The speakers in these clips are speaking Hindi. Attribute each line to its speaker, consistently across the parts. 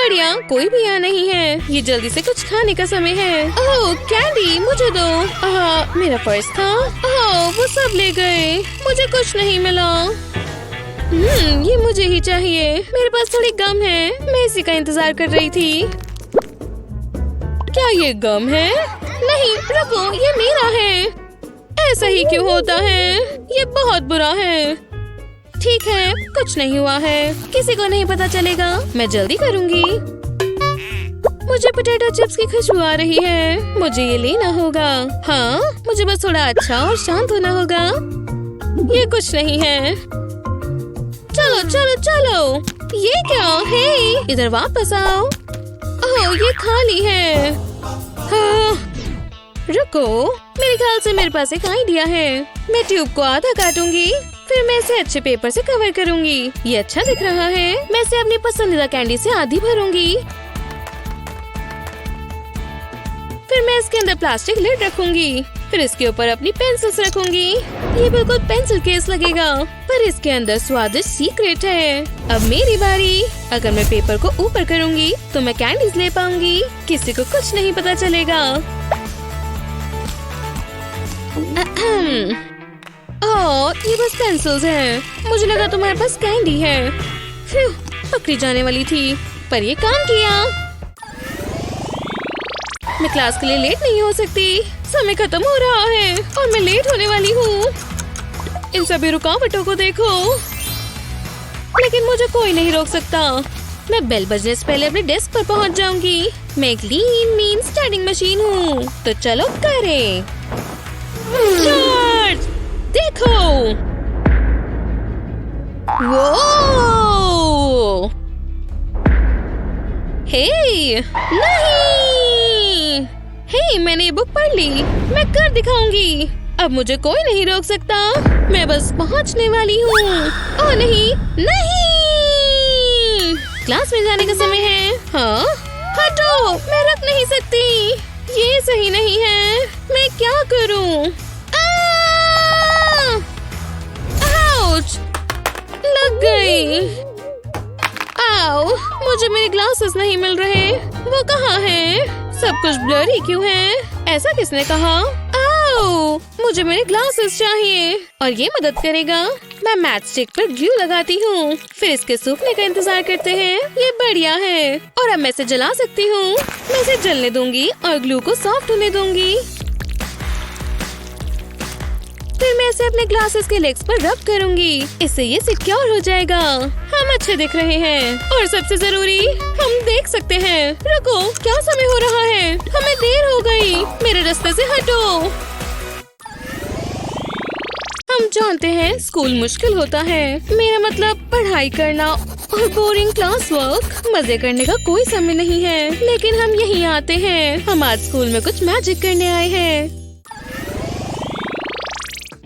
Speaker 1: बढ़िया, कोई भी यहाँ नहीं है। ये जल्दी से कुछ खाने का समय है। ओह कैंडी, मुझे दो। मेरा पर्स था। वो सब ले गए, मुझे कुछ नहीं मिला। ये मुझे ही चाहिए। मेरे पास थोड़ी गम है, मैं इसी का इंतजार कर रही थी। क्या ये गम है? नहीं रुको, ये मेरा है। ऐसा ही क्यों होता है? ये बहुत बुरा है। ठीक है, कुछ नहीं हुआ है, किसी को नहीं पता चलेगा। मैं जल्दी करूंगी। मुझे पोटैटो चिप्स की खुशबू आ रही है, मुझे ये लेना होगा। हाँ, मुझे बस थोड़ा अच्छा और शांत होना होगा। ये कुछ नहीं है। चलो चलो चलो। ये क्या है? इधर वापस आओ। ओह, ये खाली है। हाँ, रुको, मेरे ख्याल से मेरे पास एक आइडिया है। मैं ट्यूब को आधा काटूंगी, फिर मैं इसे अच्छे पेपर से कवर करूंगी। ये अच्छा दिख रहा है। मैं इसे अपनी पसंदीदा कैंडी से आधी भरूंगी। फिर मैं इसके अंदर प्लास्टिक लिड रखूंगी। फिर इसके ऊपर अपनी पेंसिल्स रखूंगी। ये बिल्कुल पेंसिल केस लगेगा, पर इसके अंदर स्वादिष्ट सीक्रेट है। अब मेरी बारी। अगर मैं पेपर को ऊपर करूंगी तो मैं कैंडीज ले पाऊंगी। किसी को कुछ नहीं पता चलेगा। ओह, ये बस पेंसिल्स हैं। मुझे लगा तुम्हारे पास कैंडी है। फिर पकड़ी जाने वाली थी, पर ये काम किया। मैं क्लास के लिए लेट नहीं हो सकती। समय खत्म हो रहा है और मैं लेट होने वाली हूँ। इन सभी रुकावटों को देखो, लेकिन मुझे कोई नहीं रोक सकता। मैं बेल बजने से पहले अपने डेस्क पर पहुँच जाऊंगी। मैं एक लीन मीन स्टैंडिंग मशीन हूँ, तो चलो करें। चार्ज! देखो, वो हे नहीं, हे मैंने ये बुक पढ़ ली। मैं कर दिखाऊंगी। अब मुझे कोई नहीं रोक सकता। मैं बस पहुंचने वाली हूँ। ओह नहीं नहीं, क्लास में जाने का समय है। हाँ हटो, मैं रख नहीं सकती। ये सही नहीं है। मैं क्या करूँ? आउच! लग गई। आओ, मुझे मेरे ग्लासेस नहीं मिल रहे। वो कहाँ हैं? सब कुछ ब्लरी क्यों है? ऐसा किसने कहा? आओ, मुझे मेरे ग्लासेस चाहिए और ये मदद करेगा। मैं मैच स्टिक पर ग्लू लगाती हूँ, फिर इसके सूखने का इंतजार करते हैं। ये बढ़िया है और अब मैं इसे जला सकती हूँ। मैं इसे जलने दूंगी और ग्लू को सॉफ्ट होने दूंगी। फिर मैं इसे अपने ग्लासेस के लेग्स पर रब करूंगी। इससे ये सिक्योर हो जाएगा। हम अच्छे दिख रहे हैं और सबसे जरूरी, हम देख सकते हैं। रुको, क्या समय हो रहा है? हमें देर हो गई। मेरे रास्ते से हटो। हम जानते हैं स्कूल मुश्किल होता है। मेरा मतलब पढ़ाई करना और बोरिंग क्लास वर्क। मजे करने का कोई समय नहीं है, लेकिन हम यहीं आते हैं। हम आज स्कूल में कुछ मैजिक करने आए हैं।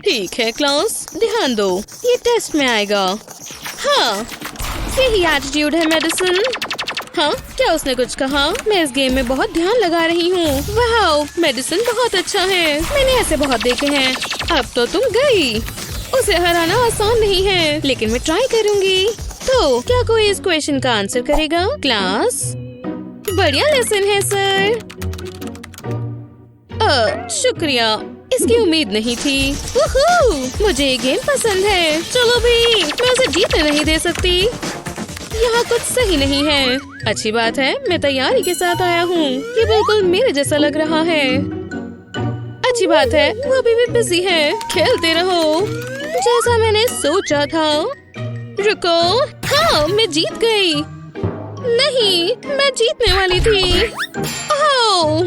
Speaker 1: ठीक है क्लास, ध्यान दो, ये टेस्ट में आएगा। हाँ, यही एटीट्यूड है मेडिसिन। हाँ, क्या उसने कुछ कहा? मैं इस गेम में बहुत ध्यान लगा रही हूँ। वाह, मेडिसिन बहुत अच्छा है। मैंने ऐसे बहुत देखे हैं। अब तो तुम गई। उसे हराना आसान नहीं है, लेकिन मैं ट्राई करूँगी। तो क्या कोई इस क्वेश्चन का आंसर करेगा? क्लास, बढ़िया लेसन है सर। शुक्रिया, इसकी उम्मीद नहीं थी। मुझे ये गेम पसंद है। चलो भी, मैं उसे जीतने नहीं दे सकती। यहाँ कुछ सही नहीं है। अच्छी बात है, मैं तैयारी के साथ आया हूँ। ये बिल्कुल मेरे जैसा लग रहा है। अच्छी बात है, वो अभी भी बिजी है। खेलते रहो जैसा मैंने सोचा था। रुको, हाँ मैं जीत गई। नहीं, मैं जीतने वाली थी। ओह,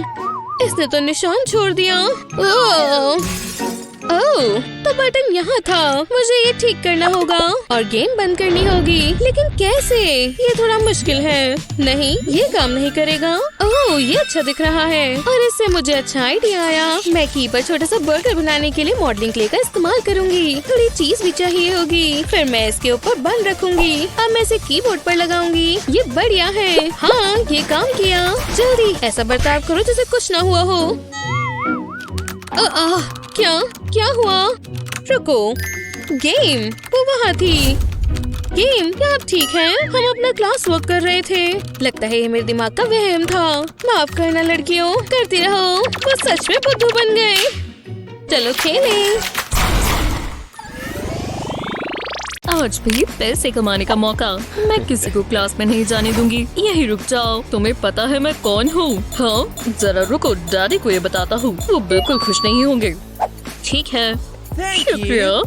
Speaker 1: इसने तो निशान छोड़ दिया। ओह, तो बटन यहाँ था। मुझे ये ठीक करना होगा और गेम बंद करनी होगी। लेकिन कैसे? ये थोड़ा मुश्किल है। नहीं, ये काम नहीं करेगा। ओह, ये अच्छा दिख रहा है और इससे मुझे अच्छा आइडिया आया। मैं की पर छोटा सा बर्गर बनाने के लिए मॉडलिंग क्ले का इस्तेमाल करूंगी। थोड़ी चीज भी चाहिए होगी। फिर मैं इसके ऊपर बन रखूंगी। अब मैं इसे कीबोर्ड पर लगाऊंगी। ये बढ़िया है। हाँ, ये काम किया। जल्दी ऐसा बर्ताव करो जैसे कुछ न हुआ हो। क्या क्या हुआ? रुको, गेम वो वहाँ थी। गेम, क्या आप ठीक हैं? हम अपना क्लास वर्क कर रहे थे। लगता है ये मेरे दिमाग का वहम था। माफ करना लड़कियों, करती रहो। वो सच में बुद्धू बन गए। चलो खेलें।
Speaker 2: आज भी पैसे कमाने का मौका। मैं किसी को क्लास में नहीं जाने दूंगी। यही रुक जाओ, तुम्हें पता है मैं कौन हूँ? हाँ, जरा रुको, डैडी को ये बताता हूँ। वो बिल्कुल खुश नहीं होंगे। ठीक है, शुक्रिया।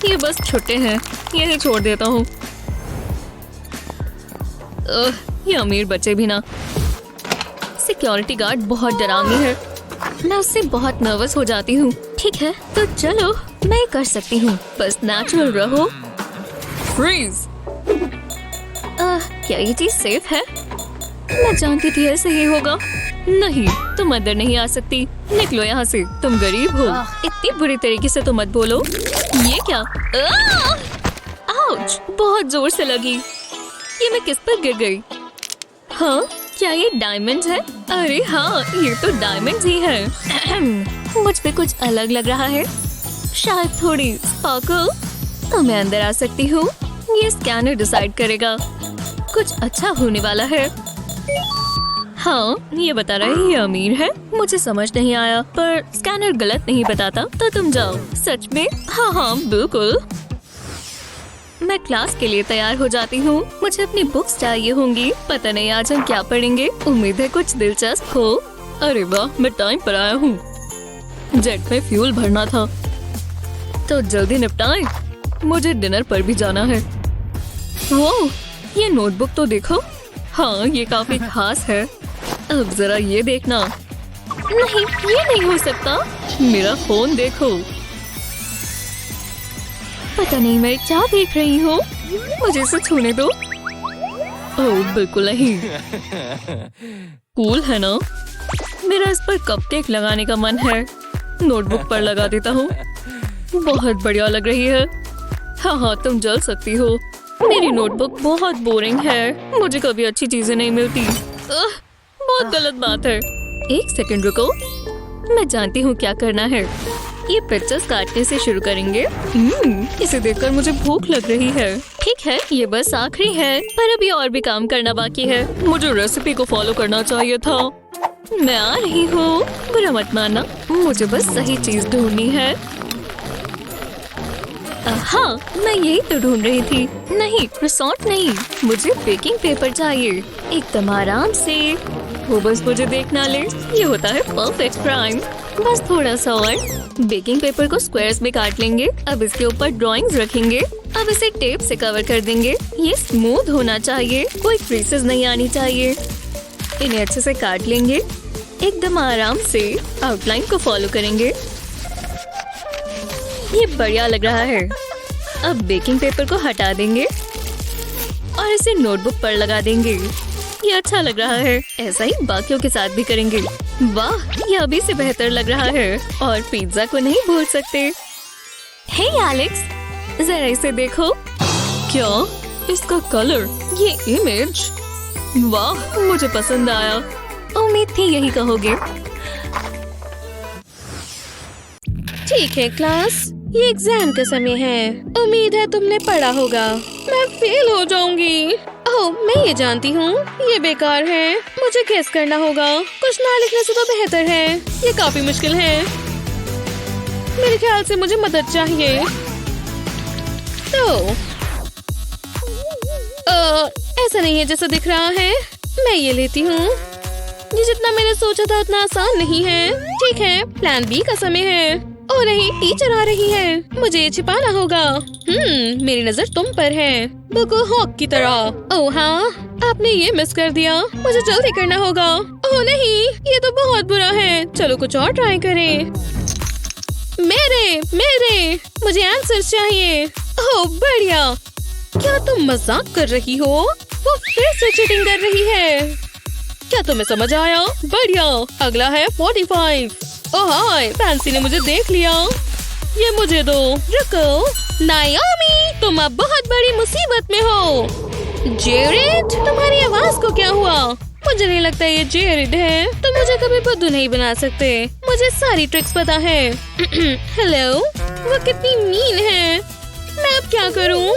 Speaker 2: ये बस छुट्टे हैं, यही छोड़ देता हूँ। ये अमीर बच्चे भी ना। सिक्योरिटी गार्ड बहुत डरावनी है। मैं उससे बहुत नर्वस हो जाती हूँ। ठीक है, तो चलो, मैं कर सकती हूँ। बस नेचुरल रहो। फ्रीज। क्या ये चीज सेफ है? मैं जानती थी ऐसे ही होगा। नहीं, तुम अंदर नहीं आ सकती। निकलो यहाँ से, तुम गरीब हो। इतनी बुरी तरीके से तो मत बोलो। ये क्या? आउच, बहुत जोर से लगी। ये मैं किस पर गिर गई? हाँ, क्या ये डायमंड्स है? अरे हाँ, ये तो डायमंड्स ही है। मुझ पे कुछ अलग लग रहा है, शायद थोड़ी स्पार्कल। तो मैं अंदर आ सकती हूँ। ये स्कैनर डिसाइड करेगा। कुछ अच्छा होने वाला है। हाँ, ये बता रहा है ये अमीर है। मुझे समझ नहीं आया, पर स्कैनर गलत नहीं बताता। तो तुम जाओ। सच में? हाँ हाँ, बिल्कुल। मैं क्लास के लिए तैयार हो जाती हूँ। मुझे अपनी बुक्स चाहिए होंगी। पता नहीं आज हम क्या पढ़ेंगे। उम्मीद है कुछ दिलचस्प हो। अरे वाह, मैं टाइम पर आया हूँ। जेट में फ्यूल भरना था, तो जल्दी निपटाएं। मुझे डिनर पर भी जाना है। वो, ये नोटबुक तो देखो। हाँ, ये काफी खास है। अब जरा ये देखना। नहीं, ये नहीं हो सकता। मेरा फोन देखो। पता नहीं मैं क्या देख रही हूँ। मुझे इसे छूने दो। ओह, बिल्कुल नहीं। कूल है ना? मेरा इस पर कपकेक लगाने का मन है। नोटबुक पर लगा देता हूँ। बहुत बढ़िया लग रही है। हाँ हाँ, तुम जल सकती हो। मेरी नोटबुक बहुत बोरिंग है। मुझे कभी अच्छी चीजें नहीं मिलती। बहुत गलत बात है। एक सेकंड रुको, मैं जानती हूँ क्या करना है। ये पिक्चर्स काटने से शुरू करेंगे। इसे देखकर मुझे भूख लग रही है। ठीक है, ये बस आखिरी है, पर अभी और भी काम करना बाकी है। मुझे रेसिपी को फॉलो करना चाहिए था। मैं आ रही हूँ, बुरा मत मानना। मुझे बस सही चीज ढूंढनी है। हाँ, मैं यही तो ढूंढ रही थी। नहीं, रिसोर्ट नहीं, मुझे बेकिंग पेपर चाहिए। एकदम आराम से। वो बस मुझे देखना ले। ये होता है परफेक्ट क्राइम। बस थोड़ा सा और। बेकिंग पेपर को स्क्वायर्स में काट लेंगे। अब इसके ऊपर ड्राइंग्स रखेंगे। अब इसे टेप से कवर कर देंगे। ये स्मूथ होना चाहिए, कोई क्रीसेस नहीं आनी चाहिए। इन्हें अच्छे से काट लेंगे, एकदम आराम से। आउटलाइन को फॉलो करेंगे। ये बढ़िया लग रहा है। अब बेकिंग पेपर को हटा देंगे और इसे नोटबुक पर लगा देंगे। ये अच्छा लग रहा है। ऐसा ही बाकियों के साथ भी करेंगे। वाह, ये अभी से बेहतर लग रहा है। और पिज्जा को नहीं भूल सकते। हे एलेक्स, जरा इसे देखो। क्या? इसका कलर, ये इमेज, वाह, मुझे पसंद आया। उम्मीद थी यही कहोगे।
Speaker 1: ठीक है क्लास, ये एग्जाम का समय है। उम्मीद है तुमने पढ़ा होगा। मैं फेल हो जाऊंगी। ओह, मैं ये जानती हूँ, ये बेकार है। मुझे गेस करना होगा। कुछ ना लिखने से तो बेहतर है। ये काफी मुश्किल है। मेरे ख्याल से मुझे मदद चाहिए। तो ऐसा नहीं है जैसा दिख रहा है। मैं ये लेती हूँ। ये जितना मैंने सोचा था उतना आसान नहीं है। ठीक है, प्लान बी का समय है। ओ नहीं, टीचर आ रही है। मुझे ये छिपाना होगा। मेरी नजर तुम पर है, बिल्कुल हॉक की तरह। ओह हाँ, आपने ये मिस कर दिया। मुझे जल्दी करना होगा। ओह नहीं, ये तो बहुत बुरा है। चलो कुछ और ट्राई करें। मेरे मुझे आंसर चाहिए। ओह बढ़िया। क्या तुम मजाक कर रही हो? वो फिर से चीटिंग कर रही है। क्या तुम्हें समझ आया? बढ़िया। अगला है 45। ओह हाय, फैंसी ने मुझे देख लिया। ये मुझे दो। रुको नायोमी, तुम अब बहुत बड़ी मुसीबत में हो। जेरेड, तुम्हारी आवाज को क्या हुआ? मुझे नहीं लगता ये जेरेड है। तुम मुझे कभी बुद्धू नहीं बना सकते। मुझे सारी ट्रिक्स पता है। हेलो, वो कितनी मीन है। मैं अब क्या करूं?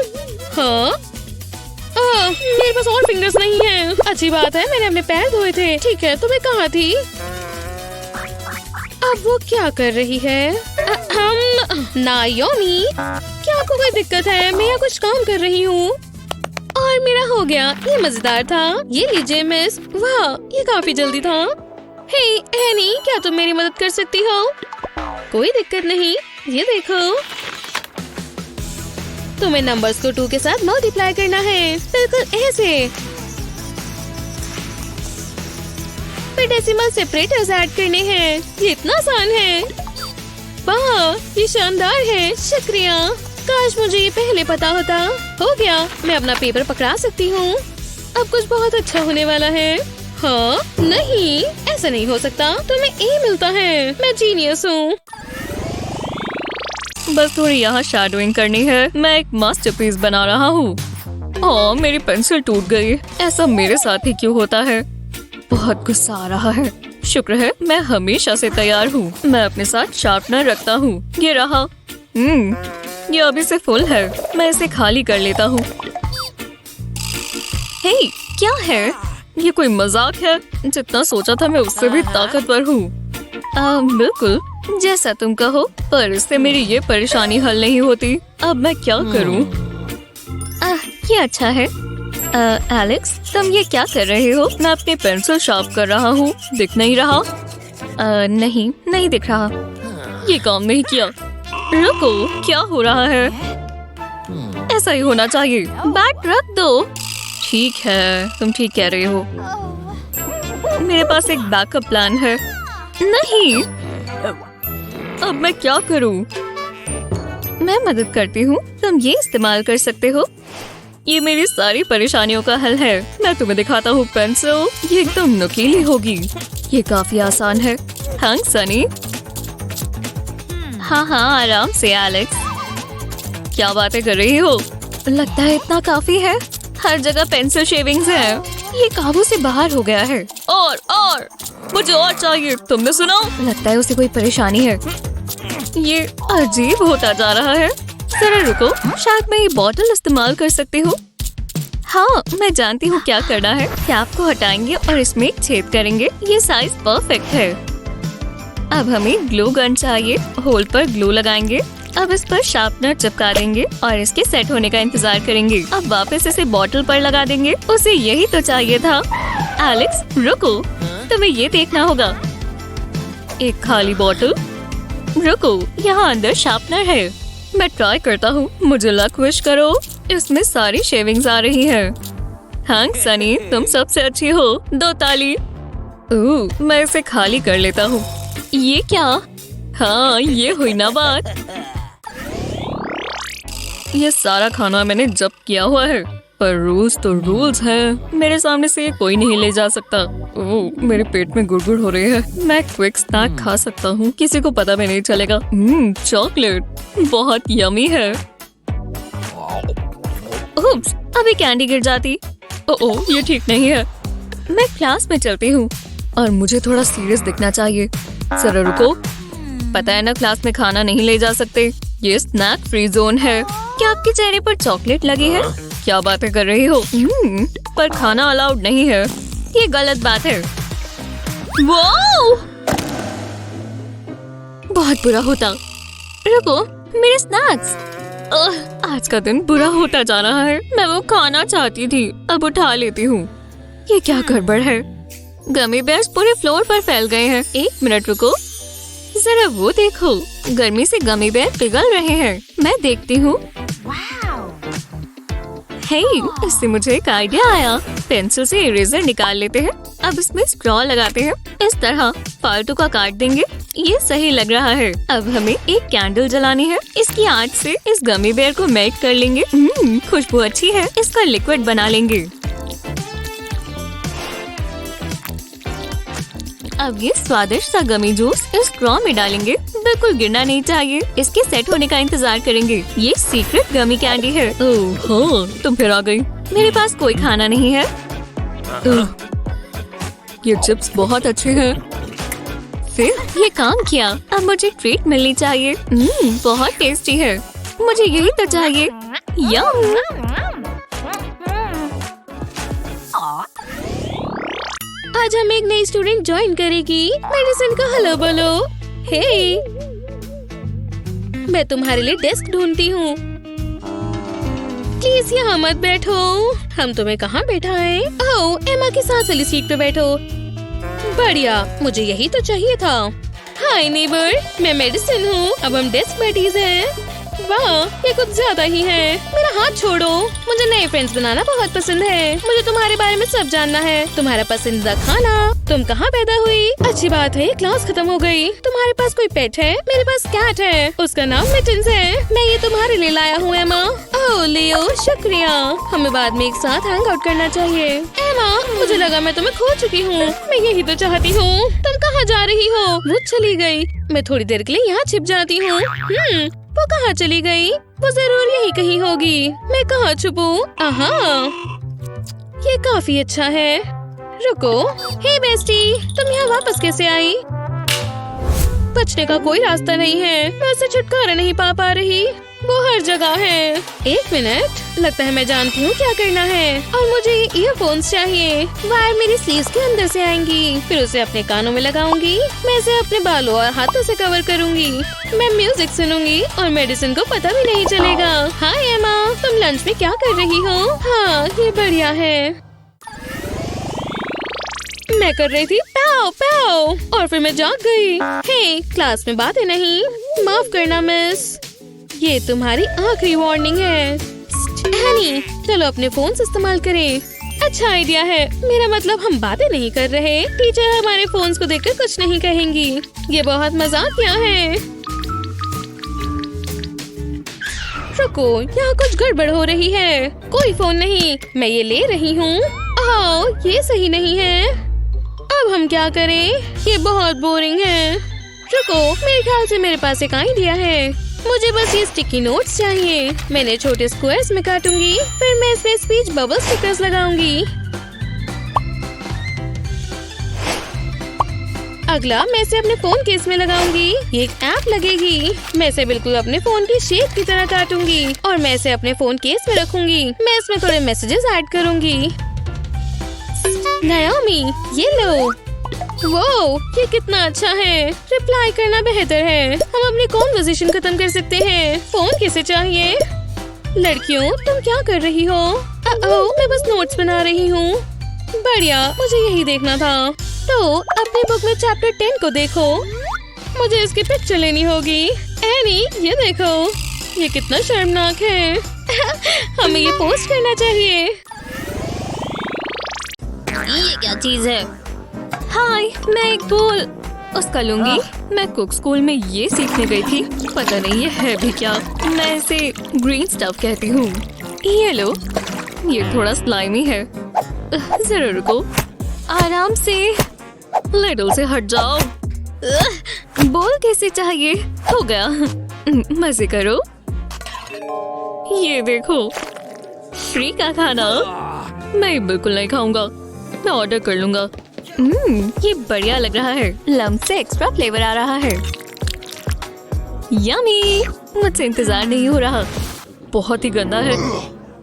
Speaker 1: हाँ, मेरे पास और फिंगर्स नहीं हैं। अच्छी बात है, मैंने अपने पैर धोए थे। ठीक है, तुम्हें कहाँ थी? अब वो क्या कर रही है? नायोमी, क्या आपको कोई दिक्कत है? मैं यहाँ कुछ काम कर रही हूँ। और मेरा हो गया। ये मजेदार था। ये लीजिए मिस। वाह, ये काफी जल्दी था। हे एनी, क्या तुम मेरी मदद कर सकती हो? कोई दिक्कत नहीं, ये देखो। तुम्हें नंबर्स को 2 के साथ मल्टीप्लाई करना है, बिल्कुल ऐसे। फिर डेसिमल सेपरेटर्स ऐड करने हैं। ये इतना आसान है। वाह, ये शानदार है। शुक्रिया। काश मुझे ये पहले पता होता। हो गया, मैं अपना पेपर पकड़ा सकती हूँ। अब कुछ बहुत अच्छा होने वाला है। हाँ, नहीं, ऐसा नहीं हो सकता। तुम्हें ए मिलता है। मैं जीनियस हूँ।
Speaker 2: बस थोड़ी यहाँ शैडोइंग करनी है। मैं एक मास्टरपीस बना रहा हूँ। ओह, मेरी पेंसिल टूट गई। ऐसा मेरे साथ ही क्यों होता है? बहुत गुस्सा आ रहा है। शुक्र है मैं हमेशा से तैयार हूँ। मैं अपने साथ शार्पनर रखता हूँ। ये रहा। ये अभी से फुल है। मैं इसे खाली कर लेता हूँ। हे, क्या है? ये कोई मजाक है? जितना सोचा था मैं उससे भी ताकतवर हूँ। बिल्कुल जैसा तुम कहो, पर इससे मेरी ये परेशानी हल नहीं होती। अब मैं क्या करूँ? ये अच्छा है। एलेक्स, तुम ये क्या कर रहे हो? मैं अपनी पेंसिल शार्प कर रहा हूँ। दिख नहीं रहा? नहीं दिख रहा। ये काम नहीं किया। रुको, क्या हो रहा है? ऐसा ही होना चाहिए। बैट रख दो। ठीक है, तुम ठीक कह रहे हो। मेरे पास एक बैकअप प्लान है। नहीं, अब मैं क्या करूं? मैं मदद करती हूँ। तुम ये इस्तेमाल कर सकते हो। ये मेरी सारी परेशानियों का हल है। मैं तुम्हें दिखाता हूँ पेंसिल। ये एकदम नुकीली होगी। ये काफी आसान है। हाँ सनी। हाँ, आराम से एलेक्स। क्या बातें कर रही हो? लगता है इतना काफी है। हर जगह पेंसिल शेविंग्स हैं। ये काबू से बाहर हो गया है। और मुझे और चाहिए। तुमने सुना? लगता है उसे कोई परेशानी है। ये अजीब होता जा रहा है। जरा रुको, शायद मैं ये बॉटल इस्तेमाल कर सकती हूँ। हाँ, मैं जानती हूँ क्या करना है। कैप को हटाएंगे और इसमें एक छेद करेंगे। ये साइज परफेक्ट है। अब हमें ग्लू गन चाहिए। होल पर ग्लू लगाएंगे। अब इस पर शार्पनर चिपका देंगे और इसके सेट होने का इंतजार करेंगे। अब वापस इसे बॉटल पर लगा देंगे। उसे यही तो चाहिए था। एलेक्स, रुको, तुम्हें ये देखना होगा। एक खाली बॉटल। रुको, यहाँ अंदर शार्पनर है। मैं ट्राई करता हूँ। मुझे लक विश करो। इसमें सारी शेविंग्स आ रही है। हाँ सनी, तुम सबसे अच्छी हो। 2 ताली। मैं इसे खाली कर लेता हूँ। ये क्या? हाँ, ये हुई ना बात। ये सारा खाना मैंने जब्त किया हुआ है, पर रूल्स तो रूल्स हैं। मेरे सामने से ये कोई नहीं ले जा सकता। ओह, मेरे पेट में गुड़गुड़ हो रही है। मैं क्विक स्नैक खा सकता हूँ। किसी को पता भी नहीं चलेगा। चॉकलेट बहुत यमी है। उप्स, अभी कैंडी गिर जाती। ओह, ये ठीक नहीं है। मैं क्लास में चलती हूँ और मुझे थोड़ा सीरियस दिखना चाहिए। जरा रुको, पता है ना क्लास में खाना नहीं ले जा सकते। ये स्नैक फ्री जोन है। क्या आपके चेहरे पर चॉकलेट लगी है? क्या बातें कर रही हो? पर खाना अलाउड नहीं है। ये गलत बात है। वाओ! बहुत बुरा होता। रुको, मेरे स्नैक्स। आज का दिन बुरा होता जा रहा है। मैं वो खाना चाहती थी। अब उठा लेती हूँ। ये क्या गड़बड़ है? गमी बेयर्स पूरे फ्लोर पर फैल गए हैं। 1 मिनट रुको, जरा वो देखो। गर्मी से गमी बेयर पिघल रहे हैं। मैं देखती हूँ। हे, इससे मुझे एक आइडिया आया। पेंसिल से इरेजर निकाल लेते हैं। अब इसमें स्ट्रॉ लगाते हैं। इस तरह फालतू का काट देंगे। ये सही लग रहा है। अब हमें एक कैंडल जलानी है। इसकी आंच से इस गमी बेयर को मेल्ट कर लेंगे। खुशबू अच्छी है। इसका लिक्विड बना लेंगे। अब ये स्वादिष्ट सा गमी जूस इस स्ट्रॉ में डालेंगे। बिल्कुल गिरना नहीं चाहिए। इसके सेट होने का इंतजार करेंगे। ये सीक्रेट गमी कैंडी है। ओह हाँ, तुम फिर आ गई। मेरे पास कोई खाना नहीं है। ये चिप्स बहुत अच्छे हैं। फिर ये काम किया। अब मुझे ट्रीट मिलनी चाहिए। बहुत टेस्टी है। मुझे यही तो चाहिए। यम।
Speaker 1: आज हम एक नई स्टूडेंट ज्वाइन करेगी। मेडिसिन का हेलो बोलो। हे, मैं तुम्हारे लिए डेस्क ढूंढती हूँ। प्लीज यहाँ मत बैठो। हम तुम्हें कहाँ बैठाएं? ओह, एमा के साथ वाली सीट पे बैठो। बढ़िया, मुझे यही तो चाहिए था। हाय नेबर, मैं मेडिसिन हूँ। अब हम डेस्क बडीज हैं। वाह, ये कुछ ज्यादा ही है। मेरा हाथ छोड़ो। मुझे नए फ्रेंड्स बनाना बहुत पसंद है। मुझे तुम्हारे बारे में सब जानना है। तुम्हारा पसंदीदा खाना, तुम कहाँ पैदा हुई। अच्छी बात है, क्लास खत्म हो गई। तुम्हारे पास कोई पेट है? मेरे पास कैट है, उसका नाम मिटन्स है। मैं ये तुम्हारे लिए लाया हूँ एमा। ओह लियो, शुक्रिया। हमें बाद में एक साथ हैंग आउट करना चाहिए। एमा, मुझे लगा मैं तुम्हें खो चुकी हूँ। मैं यही तो चाहती हूँ। तुम कहाँ जा रही हो? वो चली गई। मैं थोड़ी देर के लिए यहाँ छिप जाती हूँ। वो कहाँ चली गई? वो जरूर यही कहीं होगी। मैं कहाँ छुपूं? आहा, ये काफी अच्छा है। रुको, हे बेस्टी, तुम यहाँ वापस कैसे आई? बचने का कोई रास्ता नहीं है। मैं उससे छुटकारा नहीं पा रही। वो हर जगह है। एक मिनट, लगता है मैं जानती हूँ क्या करना है। और मुझे ईयरफोन्स चाहिए। वायर मेरी स्लीव्स के अंदर से आएंगी। फिर उसे अपने कानों में लगाऊंगी। मैं इसे अपने बालों और हाथों से कवर करूंगी। मैं म्यूजिक सुनूंगी और मेडिसिन को पता भी नहीं चलेगा। हाय एमा, तुम लंच में क्या कर रही हो? हाँ, ये बढ़िया है। मैं कर रही थी पाव पाव और फिर मैं जाग गई। हे, क्लास में बातें नहीं। माफ करना मिस, ये तुम्हारी आखिरी वार्निंग है। एनी, चलो अपने फोन इस्तेमाल करें। अच्छा आइडिया है। मेरा मतलब हम बातें नहीं कर रहे। टीचर हमारे फोन्स को देखकर कुछ नहीं कहेंगी। ये बहुत मजाकिया है। रुको, यहाँ कुछ गड़बड़ हो रही है। कोई फोन नहीं, मैं ये ले रही हूँ। ओह, ये सही नहीं है। अब हम क्या करें? ये बहुत बोरिंग है। रुको, मेरे ख्याल से मेरे पास एक आइडिया है। मुझे बस ये स्टिकी नोट्स चाहिए। मैंने छोटे स्क्वायर्स में काटूंगी। फिर मैं इसमें स्पीच बबल स्टिकर्स लगाऊंगी। अगला, मैं इसे अपने फोन केस में लगाऊंगी। ये एक ऐप लगेगी। मैं इसे बिल्कुल अपने फोन की शेप की तरह काटूंगी और मैं इसे अपने फोन केस में रखूंगी। मैं इसमें थोड़े मैसेजेस ऐड करूंगी। नाओमी, ये लो। वो, ये कितना अच्छा है। रिप्लाई करना बेहतर है। हम अपनी कॉन्वर्सेशन खत्म कर सकते हैं। फोन किसे चाहिए? लड़कियों, तुम क्या कर रही हो? मैं बस नोट्स बना रही हूँ। बढ़िया, मुझे यही देखना था। तो अपनी बुक में चैप्टर 10 को देखो। मुझे इसकी पिक्चर लेनी होगी। एनी, ये देखो, ये कितना शर्मनाक है। हमें ये पोस्ट करना चाहिए।
Speaker 2: ये क्या चीज है? हाय, मैं एक बोल उसका लूंगी। मैं कुक स्कूल में ये सीखने गई थी। पता नहीं ये है भी क्या। मैं इसे ग्रीन स्टफ कहती हूँ। ये लो, ये थोड़ा स्लाइमी है। जरा रुको, आराम से। लिडल से हट जाओ। बोल कैसे चाहिए? हो गया। मजे करो। ये देखो, फ्री का खाना। मैं बिल्कुल नहीं खाऊंगा। मैं ऑर्डर कर लूंगा। ये बढ़िया लग रहा है। लम्ब से एक्स्ट्रा फ्लेवर आ रहा है। यमी, मुझसे इंतजार नहीं हो रहा। बहुत ही गंदा है।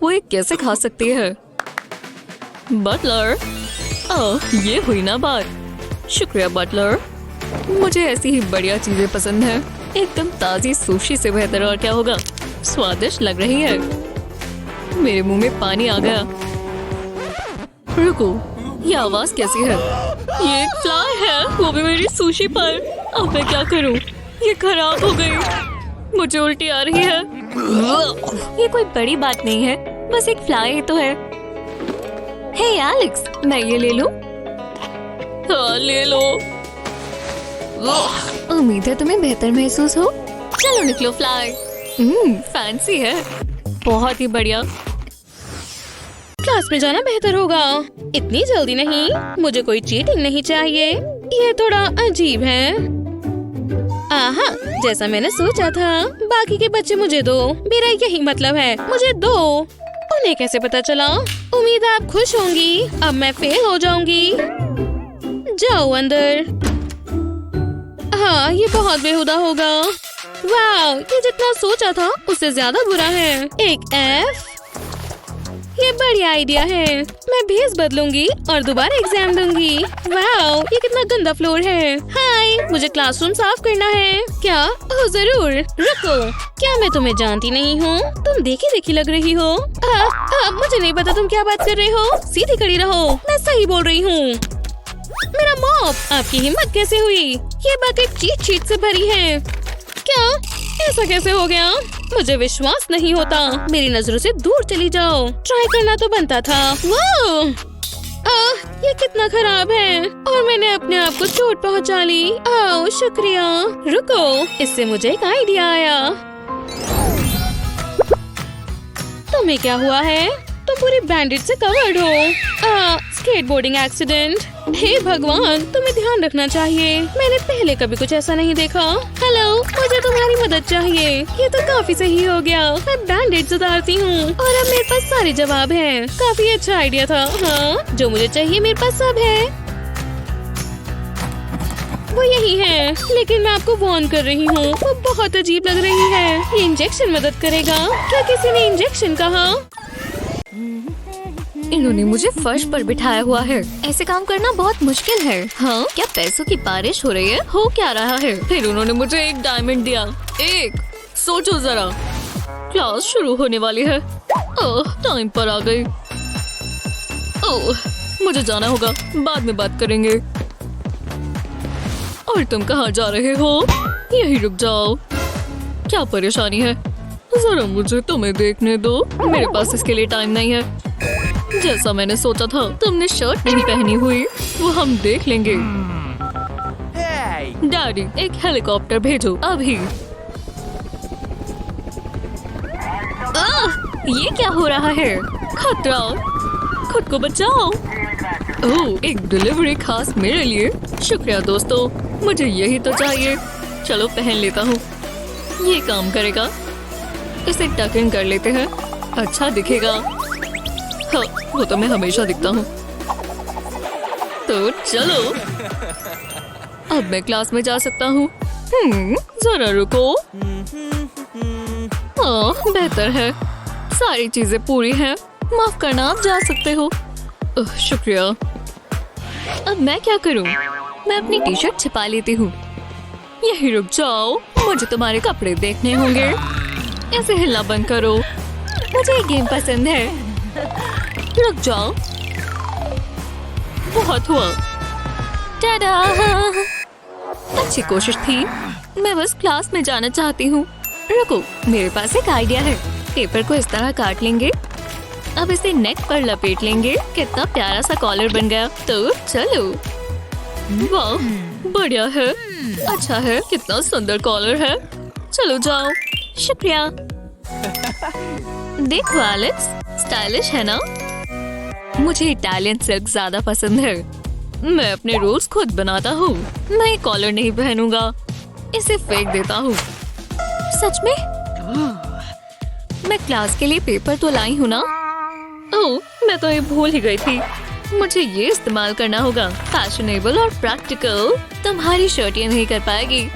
Speaker 2: वो ये कैसे खा सकती है? बटलर, ओह, ये हुई ना बात। शुक्रिया बटलर। मुझे ऐसी ही बढ़िया चीजें पसंद है। एकदम ताजी सुशी से बेहतर और क्या होगा। स्वादिष्ट लग रही है। मेरे मुंह में पानी आ गया। रुको, ये आवाज कैसी है? ये एक फ्लाई है, वो भी मेरी सुशी पर। अब मैं क्या करूं? ये खराब हो गई। मुझे उल्टी आ रही है। ये कोई बड़ी बात नहीं है, बस एक फ्लाई ही तो है। हे एलेक्स, मैं ये ले लूं? हाँ, ले लो। उम्मीद है तुम्हें बेहतर महसूस हो। चलो निकलो फ्लाई। फैंसी है। बहुत ही बढ़िया।
Speaker 1: क्लास में जाना बेहतर होगा। इतनी जल्दी नहीं। मुझे कोई चीटिंग नहीं चाहिए। ये थोड़ा अजीब है। आहा, जैसा मैंने सोचा था। बाकी के बच्चे मुझे दो। मेरा यही मतलब है, मुझे दो। उन्हें कैसे पता चला? उम्मीद है आप खुश होंगी। अब मैं फेल हो जाऊंगी। जाओ अंदर। हाँ, ये बहुत बेहुदा होगा। वाह, ये जितना सोचा था उससे ज्यादा बुरा है। एक F। ये बढ़िया आइडिया है। मैं भेस बदलूंगी और दोबारा एग्जाम दूंगी। वाह, ये कितना गंदा फ्लोर है। हाय, मुझे क्लासरूम साफ करना है। क्या? ओह जरूर। रुको, क्या मैं तुम्हें जानती नहीं हूँ? तुम देखी देखी लग रही हो। मुझे नहीं पता तुम क्या बात कर रहे हो। सीधी खड़ी रहो, मैं सही बोल रही हूँ। मेरा मॉप, आपकी हिम्मत कैसे हुई? ये बकेट चीट शीट से भरी है। क्या? ऐसा कैसे हो गया? मुझे विश्वास नहीं होता। मेरी नजरों से दूर चली जाओ। ट्राई करना तो बनता था। वाह, ये कितना खराब है और मैंने अपने आप को चोट पहुंचा ली। आओ, शुक्रिया। रुको, इससे मुझे एक आइडिया आया। तुम्हें क्या हुआ है? तुम पूरी बैंडेज से कवर्ड हो। Skateboarding accident. हे भगवान, तुम्हें ध्यान रखना चाहिए। मैंने पहले कभी कुछ ऐसा नहीं देखा। हेलो, मुझे तुम्हारी मदद चाहिए। ये तो काफी सही हो गया। मैं बैंडेज उतारती हूँ और अब मेरे पास सारे जवाब हैं। काफी अच्छा आइडिया था। हाँ, जो मुझे चाहिए मेरे पास सब है। वो यही है, लेकिन मैं आपको वार्न कर रही हूँ, वो बहुत अजीब लग रही है। ये इंजेक्शन मदद करेगा? क्या किसी ने इंजेक्शन कहा?
Speaker 2: इन्होंने मुझे फर्श पर बिठाया हुआ है। ऐसे काम करना बहुत मुश्किल है। हाँ, क्या पैसों की बारिश हो रही है? हो क्या रहा है? फिर उन्होंने मुझे एक डायमंड दिया। एक, सोचो जरा, क्लास शुरू होने वाली है। ओह, टाइम पर आ गई। ओह, मुझे जाना होगा, बाद में बात करेंगे। और तुम कहाँ जा रहे हो? यहीं रुक जाओ। क्या परेशानी है? जरा मुझे तुम्हें देखने दो। मेरे पास इसके लिए टाइम नहीं है। जैसा मैंने सोचा था, तुमने शर्ट नहीं पहनी हुई। वो हम देख लेंगे। डैडी, एक हेलीकॉप्टर भेजो अभी। ये क्या हो रहा है? खतरा, खुद को बचाओ। ओह, एक डिलीवरी खास मेरे लिए। शुक्रिया दोस्तों, मुझे यही तो चाहिए। चलो पहन लेता हूँ, ये काम करेगा। इसे टक इन कर लेते हैं, अच्छा दिखेगा। हाँ, वो तो मैं हमेशा दिखता हूँ। तो चलो, अब मैं क्लास में जा सकता हूँ। जरा रुको। हाँ, बेहतर है, सारी चीजें पूरी हैं। माफ करना, आप जा सकते हो। शुक्रिया। अब मैं क्या करूँ? मैं अपनी टी शर्ट छिपा लेती हूँ। यही रुक जाओ, मुझे तुम्हारे कपड़े देखने होंगे। ऐसे हिलना बंद करो, मुझे ये गेम पसंद है। रुक जाओ, बहुत हुआ। टाडा! अच्छी कोशिश थी, मैं बस क्लास में जाना चाहती हूँ। रुको, मेरे पास एक आइडिया है। पेपर को इस तरह काट लेंगे, अब इसे नेक पर लपेट लेंगे। कितना प्यारा सा कॉलर बन गया। तो चलो। वाह, बढ़िया है, अच्छा है, कितना सुंदर कॉलर है। चलो जाओ। शुक्रिया। देखो एलेक्स, स्टाइलिश है ना? मुझे इटालियन सिल्क ज्यादा पसंद है। मैं अपने रोल्स खुद बनाता हूँ। मैं कॉलर नहीं पहनूंगा, इसे फेंक देता हूँ। सच में? मैं क्लास के लिए पेपर तो लाई हूँ ना? ओह, मैं तो ये भूल ही गई थी। मुझे ये इस्तेमाल करना होगा। फैशनेबल और प्रैक्टिकल। तुम्हारी शर्ट ये नहीं कर पाएगी।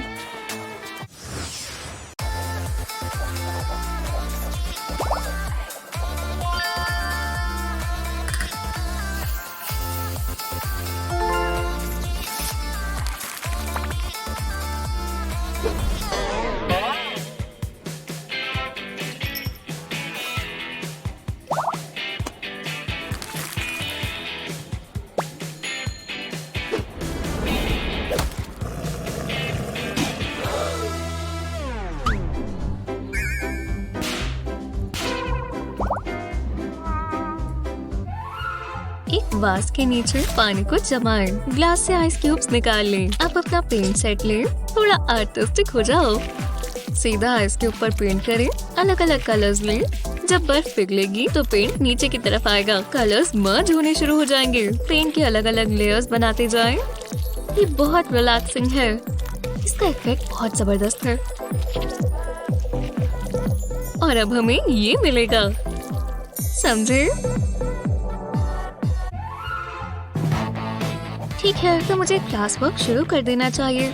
Speaker 2: एक वास के नीचे पानी को जमाएं। ग्लास से आइस क्यूब्स निकाल लें। अब अपना पेंट सेट लें, थोड़ा आर्टिस्टिक हो जाओ। सीधा आइस के ऊपर पेंट करें। अलग अलग कलर्स लें। जब बर्फ पिघलेगी तो पेंट नीचे की तरफ आएगा। कलर्स मर्ज होने शुरू हो जाएंगे। पेंट के अलग अलग लेयर्स बनाते जाएं। ये बहुत रिलैक्सिंग है। इसका इफेक्ट बहुत जबरदस्त है। और अब हमें ये मिलेगा, समझे? ठीक है, तो मुझे क्लास वर्क शुरू कर देना चाहिए।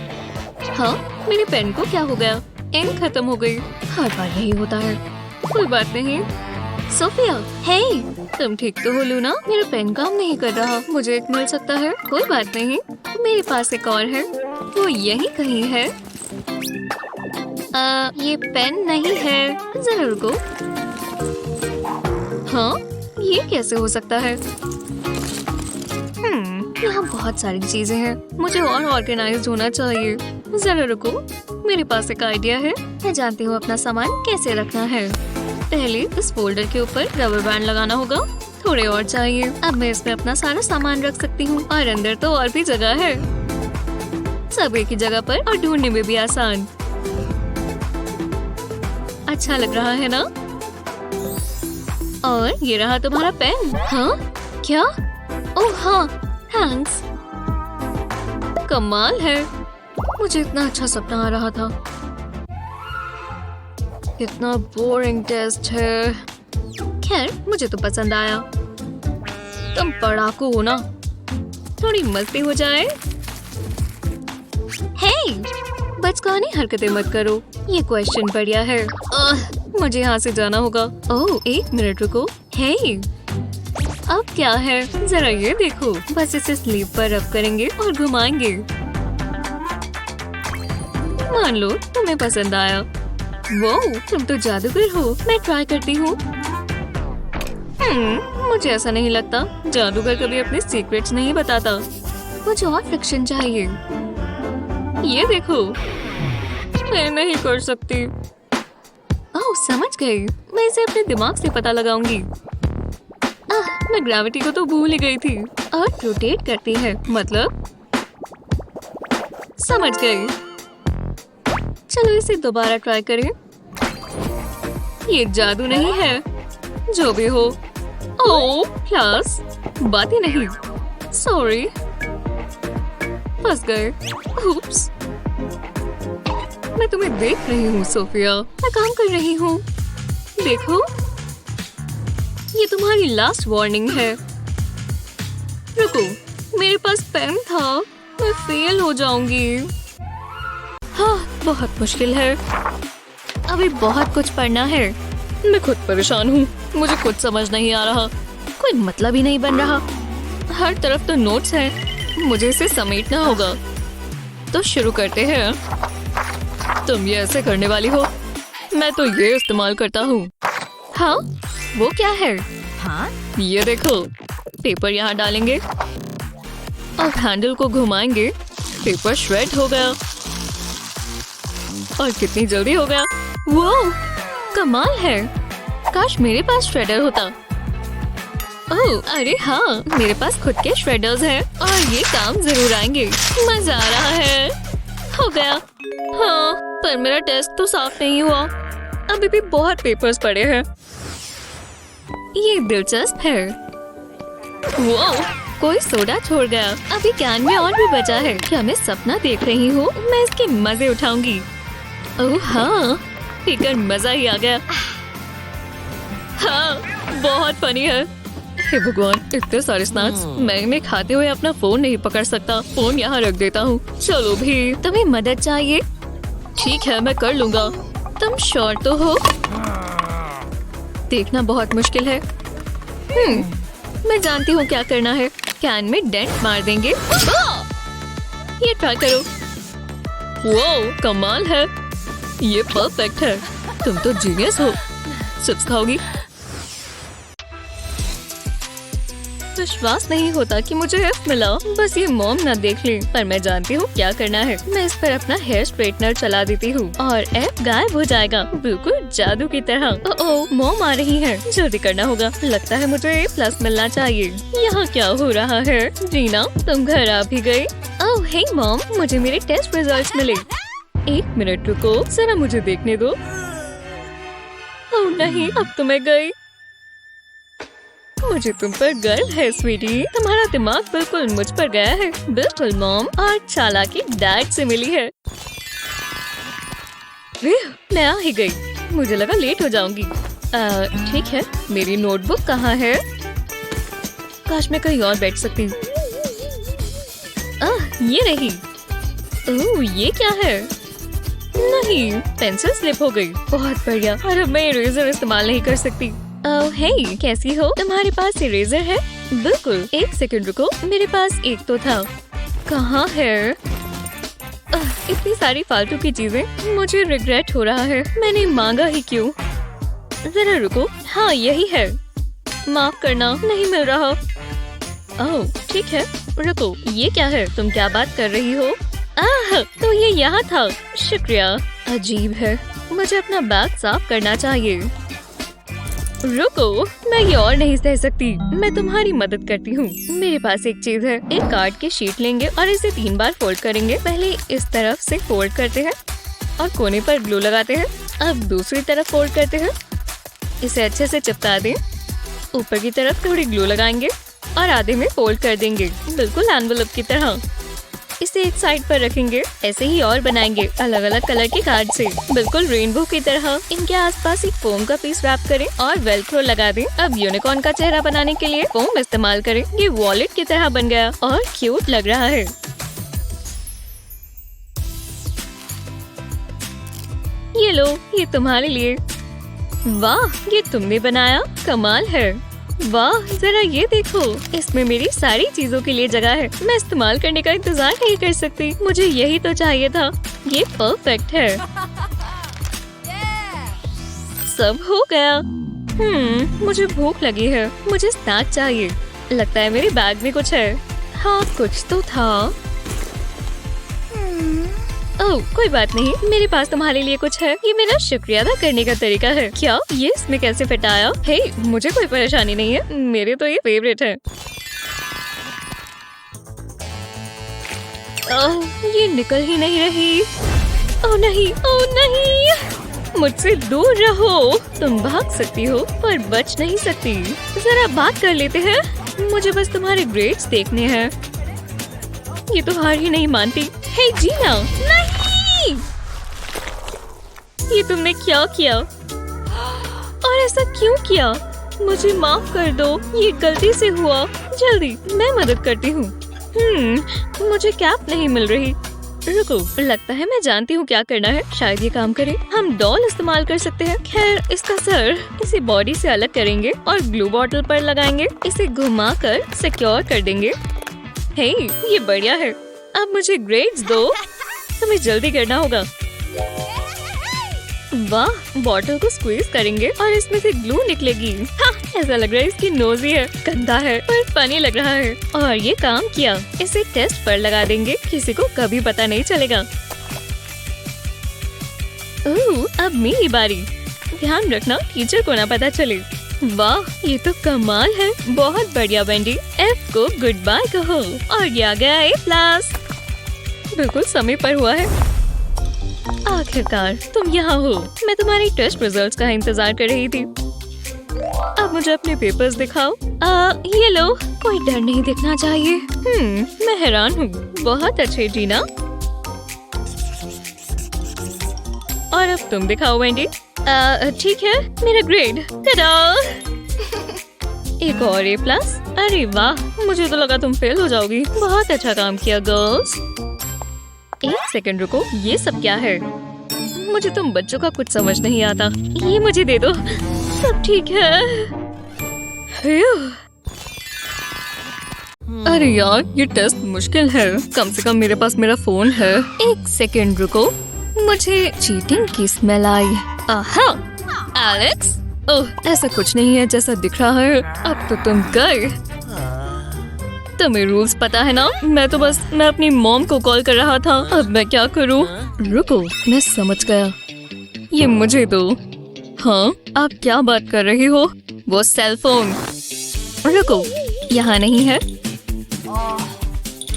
Speaker 2: हाँ, मेरे पेन को क्या हो गया? इंक खत्म हो गई। हर बार यही होता है। कोई बात नहीं। सोफिया, हे, तुम ठीक तो हो लूना? मेरा पेन काम नहीं कर रहा। मुझे एक मिल सकता है? कोई बात नहीं, मेरे पास एक और है। वो यही कहीं है। ये पेन नहीं है। जरा रुको। हाँ, ये कैसे हो सकता है? यहाँ बहुत सारी चीजें हैं। मुझे और ऑर्गेनाइज्ड होना चाहिए। जरा रुको, मेरे पास एक आइडिया है। मैं जानती हूँ अपना सामान कैसे रखना है। पहले इस फोल्डर के ऊपर रबर बैंड लगाना होगा। थोड़े और चाहिए। अब मैं इसमें अपना सारा सामान रख सकती हूँ। और अंदर तो और भी जगह है। सब एक ही जगह पर और ढूंढने में भी आसान। अच्छा लग रहा है ना? और ये रहा तुम्हारा पेन। हाँ? क्या? ओह हाँ, थैंक्स। कमाल है। मुझे इतना अच्छा सपना आ रहा था। कितना बोरिंग टेस्ट है। खैर, मुझे तो पसंद आया। तुम पढ़ाकू हो ना? थोड़ी मस्ती हो जाए। हे, बचकानी हरकतें मत करो। ये क्वेश्चन बढ़िया है। मुझे यहाँ से जाना होगा। ओह, एक मिनट रुको। हे, अब क्या है? जरा ये देखो। बस इसे स्लीव पर रब करेंगे और घुमाएंगे। मान लो तुम्हें पसंद आया। वो, तुम तो जादूगर हो। मैं ट्राई करती हूँ। मुझे ऐसा नहीं लगता। जादूगर कभी अपने सीक्रेट्स नहीं बताता। मुझे और फ्रिक्शन चाहिए। ये देखो, मैं नहीं कर सकती। ओह, समझ गई। मैं इसे अपने दिमाग से पता लगाऊंगी। मैं ग्रेविटी को तो भूल ही गई थी। और रोटेट करती है, मतलब समझ गई। चलो इसे दोबारा ट्राई करें। ये जादू नहीं है। जो भी हो। ओह, क्लास, बात ही नहीं। सॉरी, फंस गए। उप्स। मैं तुम्हें देख रही हूँ सोफिया। मैं काम कर रही हूँ। देखो, ये तुम्हारी लास्ट वार्निंग है। रुको, मेरे पास पेन था। मैं फेल हो जाऊंगी। हाँ, बहुत मुश्किल है। अभी बहुत कुछ पढ़ना है। मैं खुद परेशान हूँ। मुझे कुछ समझ नहीं आ रहा। कोई मतलब ही नहीं बन रहा। हर तरफ तो नोट्स हैं। मुझे इसे समेटना होगा। तो शुरू करते हैं। तुम ये ऐसे करने वाली हो? मैं तो ये इस्तेमाल करता हूँ। हाँ, वो क्या है? हाँ, ये देखो। पेपर यहाँ डालेंगे और हैंडल को घुमाएंगे। पेपर श्रेड हो गया। और कितनी जल्दी हो गया। वो कमाल है। काश मेरे पास श्रेडर होता। ओह, अरे हाँ, मेरे पास खुद के श्रेडर्स हैं और ये काम जरूर आएंगे। मजा आ रहा है। हो गया। हाँ, पर मेरा टेस्ट तो साफ नहीं हुआ। अभी भी बहुत पेपर्स पड़े हैं। ये दिलचस्प है। वाह, कोई सोडा छोड़ गया। अभी कैन में और भी बचा है। क्या मैं सपना देख रही हूँ? मैं इसके मजे उठाऊंगी। ओह हाँ, पीकर मजा ही आ गया। हाँ, बहुत फनी है। हे भगवान, इतने सारे स्नैक्स। मैं इन्हें खाते हुए अपना फोन नहीं पकड़ सकता। फोन यहाँ रख देता हूँ। चलो भी, तुम्हें मदद चाहिए? ठीक है, मैं कर लूँगा। तुम श्योर तो हो? देखना बहुत मुश्किल है। मैं जानती हूँ क्या करना है। कैन में डेंट मार देंगे। ये ट्राई करो। वो कमाल है। ये परफेक्ट है। तुम तो जीनियस हो। चिप्स खाओगी? विश्वास नहीं होता कि मुझे एफ मिला। बस ये मॉम ना देख ले। पर मैं जानती हूँ क्या करना है। मैं इस पर अपना हेयर स्ट्रेटनर चला देती हूँ और एफ गायब हो जाएगा, बिल्कुल जादू की तरह। ओह, मॉम आ रही है। जल्दी करना होगा। लगता है मुझे A+ मिलना चाहिए। यहाँ क्या हो रहा है? रीना, तुम घर आ भी गई? ओह हे मॉम, मुझे मेरे टेस्ट रिजल्ट्स मिले। एक मिनट रुको, जरा मुझे देखने दो। ओह नहीं, अब तो मैं गई। मुझे तुम पर गर्व है स्वीटी। तुम्हारा दिमाग बिल्कुल मुझ पर गया है। बिल्कुल मॉम, और चालाकी डैड से मिली है। मैं आ ही गई। मुझे लगा लेट हो जाऊंगी। ठीक है, मेरी नोटबुक कहाँ है? काश मैं कहीं और बैठ सकती। ये रही। ओह, ये क्या है? नहीं, पेंसिल स्लिप हो गई। बहुत बढ़िया। और अब मैं इरेजर इस्तेमाल नहीं कर सकती। ओह हे, कैसी हो? तुम्हारे पास इरेजर है? बिल्कुल, एक सेकंड रुको, मेरे पास एक तो था। कहाँ है? इतनी सारी फालतू की चीजें, मुझे रिग्रेट हो रहा है। मैंने मांगा ही क्यों? जरा रुको, हाँ यही है। माफ करना, नहीं मिल रहा। ओह ठीक है, रुको, ये क्या है? तुम क्या बात कर रही हो? तो ये यहाँ था। शुक्रिया। अजीब है, मुझे अपना बैग साफ करना चाहिए। रुको, मैं ये और नहीं सह सकती। मैं तुम्हारी मदद करती हूँ। मेरे पास एक चीज है। एक कार्ड की शीट लेंगे और इसे 3 बार फोल्ड करेंगे। पहले इस तरफ से फोल्ड करते हैं और कोने पर ग्लू लगाते हैं। अब दूसरी तरफ फोल्ड करते हैं, इसे अच्छे से चिपका दें। ऊपर की तरफ थोड़ी ग्लू लगाएंगे और आधे में फोल्ड कर देंगे, बिल्कुल एनवेलप की तरह। इसे एक साइड पर रखेंगे। ऐसे ही और बनाएंगे अलग अलग कलर के कार्ड से, बिल्कुल रेनबो की तरह। इनके आसपास एक फोम का पीस रैप करें और वेलक्रो लगा दें। अब यूनिकॉर्न का चेहरा बनाने के लिए फोम इस्तेमाल करें। ये वॉलेट की तरह बन गया और क्यूट लग रहा है। ये लो, ये तुम्हारे लिए। वाह, ये तुमने बनाया, कमाल है। वाह, जरा ये देखो, इसमें मेरी सारी चीजों के लिए जगह है। मैं इस्तेमाल करने का इंतजार नहीं कर सकती। मुझे यही तो चाहिए था। ये परफेक्ट है। सब हो गया। मुझे भूख लगी है। मुझे स्नैक चाहिए। लगता है मेरे बैग में कुछ है। हाँ, कुछ तो था। ओह, कोई बात नहीं, मेरे पास तुम्हारे लिए कुछ है। ये मेरा शुक्रिया अदा करने का तरीका है। क्या ये इसमें कैसे फिट आया? हे, मुझे कोई परेशानी नहीं है, मेरे तो ये फेवरेट है। ओह, ये निकल ही नहीं रही। ओह नहीं, ओह नहीं, मुझसे दूर रहो। तुम भाग सकती हो पर बच नहीं सकती। जरा बात कर लेते हैं। मुझे बस तुम्हारे ग्रेड्स देखने हैं। ये तो हार ही नहीं मानती। हे जीना, नहीं! ये तुमने क्या किया? और ऐसा क्यों किया? मुझे माफ कर दो, ये गलती से हुआ। जल्दी, मैं मदद करती हूँ। मुझे कैप नहीं मिल रही। रुको, लगता है मैं जानती हूँ क्या करना है। शायद ये काम करे। हम डॉल इस्तेमाल कर सकते हैं। खैर, इसका सर इसे बॉडी से अलग करेंगे और ग्लू बॉटल पर लगाएंगे। इसे घुमाकर सिक्योर कर देंगे। हे, ये बढ़िया है। अब मुझे ग्रेड्स दो। तुम्हें जल्दी करना होगा। वाह, बॉटल को स्क्वीज करेंगे और इसमें से ग्लू निकलेगी। हाँ, ऐसा लग रहा है इसकी नोज ही है। गंदा है पर फनी लग रहा है। और ये काम किया। इसे टेस्ट पर लगा देंगे। किसी को कभी पता नहीं चलेगा। ओह, अब मेरी बारी। ध्यान रखना टीचर को ना पता चले। वाह, ये तो कमाल है। बहुत बढ़िया वेंडी। एफ को गुड बाय कहो। और ये आ गया A+। बिल्कुल समय पर हुआ है। आखिरकार तुम यहाँ हो। मैं तुम्हारी टेस्ट रिजल्ट्स का इंतजार कर रही थी। अब मुझे अपने पेपर्स दिखाओ। ये लो, कोई डर नहीं दिखना चाहिए। मैं हैरान हूँ। बहुत अच्छे जीना। और अब तुम दिखाओ वेंडी। ठीक है, मेरा ग्रेड। टा-डा! एक और A+। अरे वाह, मुझे तो लगा तुम फेल हो जाओगी। बहुत अच्छा काम किया गर्ल्स। एक सेकंड रुको, ये सब क्या है? मुझे तुम बच्चों का कुछ समझ नहीं आता। ये मुझे दे दो। सब ठीक है। अरे यार, ये टेस्ट मुश्किल है। कम से कम मेरे पास मेरा फोन है। एक सेकंड रुको, मुझे चीटिंग की स्मेल आई। आहा, एलेक्स। ओह, ऐसा कुछ नहीं है जैसा दिख रहा है। अब तो तुम गए। तुम्हें रूल्स पता है ना? मैं अपनी मॉम को कॉल कर रहा था। अब मैं क्या करूं? रुको, मैं समझ गया। ये मुझे दो। हाँ, आप क्या बात कर रही हो? वो सेल फोन। रुको, यहाँ नहीं है।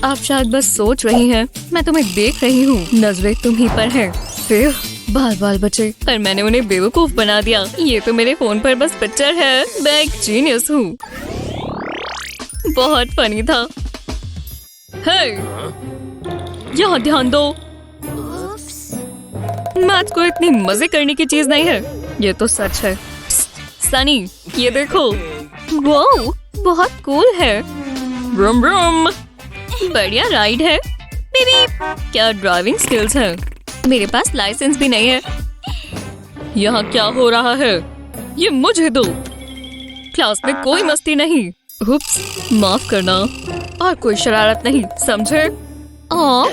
Speaker 2: आप शायद बस सोच रही हैं। मैं तुम्हें देख रही हूँ। नजरें तुम्हीं पर है। फिर बाल बचे, पर मैंने उन्हें बेवकूफ बना दिया। ये तो मेरे फोन पर बस पिक्चर है। मैं एक जीनियस हूँ। बहुत फनी था। हे, यहाँ ध्यान दो। मैथ को इतनी मजे करने की चीज नहीं है। ये तो सच है। सनी, ये देखो। वाओ, बहुत कूल है। Broom broom. बढ़िया राइड है। बीबी, क्या ड्राइविंग स्किल्स है। मेरे पास लाइसेंस भी नहीं है। यहाँ क्या हो रहा है? ये मुझे दो। क्लास में कोई मस्ती नहीं। उप्स, माफ करना। और कोई शरारत नहीं, समझे?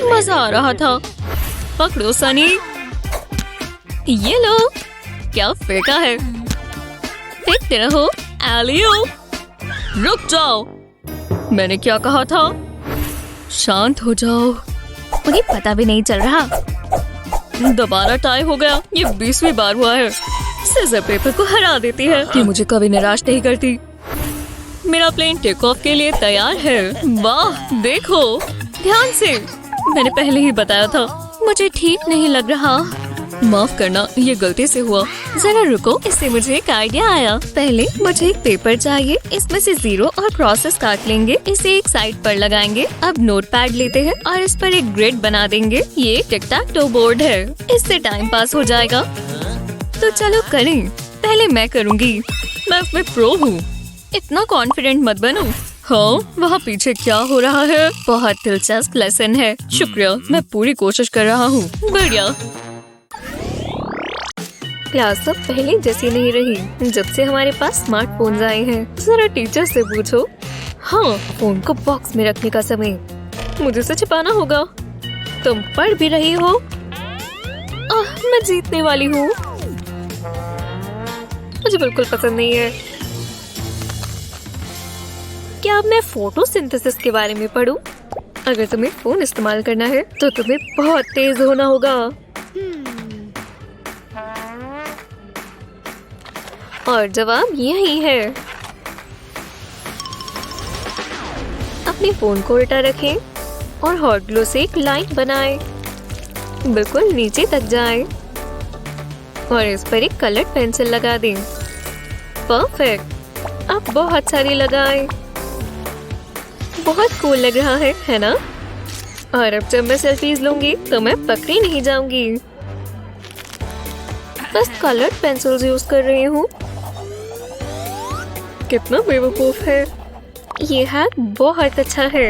Speaker 2: मजा आ रहा था। पकड़ो सनी। ये लो। क्या फेंका है? फेंकते रहो। एलियो, रुक जाओ। मैंने क्या कहा था? शांत हो जाओ। मुझे पता भी नहीं चल रहा। दोबारा टाई हो गया। ये 20वीं बार हुआ है। सीजर पेपर को हरा देती है। ये मुझे कभी निराश नहीं करती। मेरा प्लेन टेक ऑफ के लिए तैयार है। वाह, देखो ध्यान से। मैंने पहले ही बताया था। मुझे ठीक नहीं लग रहा। माफ करना, ये गलती से हुआ। जरा रुको, इससे मुझे एक आइडिया आया। पहले मुझे एक पेपर चाहिए। इसमें से जीरो और क्रॉसेस काट लेंगे। इसे एक साइड पर लगाएंगे। अब नोटपैड लेते हैं और इस पर एक ग्रिड बना देंगे। ये टिक टैक टो बोर्ड है। इससे टाइम पास हो जाएगा। तो चलो करें। पहले मैं करूँगी। मैं उसमें प्रो हूँ। इतना कॉन्फिडेंट मत बनो। हाँ, वहाँ पीछे क्या हो रहा है? बहुत दिलचस्प लेसन है। शुक्रिया, मैं पूरी कोशिश कर रहा हूँ। बढ़िया। क्लास अब पहले जैसी नहीं रही जब से हमारे पास स्मार्टफोन्स आए हैं। जरा टीचर से पूछो। हाँ, फोन को बॉक्स में रखने का समय। मुझे इसे छिपाना होगा। तुम पढ़ भी रही हो। मैं जीतने वाली हूँ। मुझे बिल्कुल पसंद नहीं है। क्या अब मैं फोटोसिंथेसिस के बारे में पढूं? अगर तुम्हें फोन इस्तेमाल करना है तो तुम्हें बहुत तेज होना होगा। और जवाब यही है। अपने फोन को उल्टा रखें और हॉट ग्लू से एक लाइन बनाएं। बिल्कुल नीचे तक जाएं और इस पर एक कलर्ड पेंसिल लगा दें। परफेक्ट। अब बहुत सारी लगाएं। बहुत कूल लग रहा है ना? और अब जब मैं सेल्फीज लूंगी तो मैं पकड़ी नहीं जाऊंगी। बस कलर्ड पेंसिल्स यूज कर रही हूँ। कितना बेवकूफ है। ये हैक बहुत अच्छा है।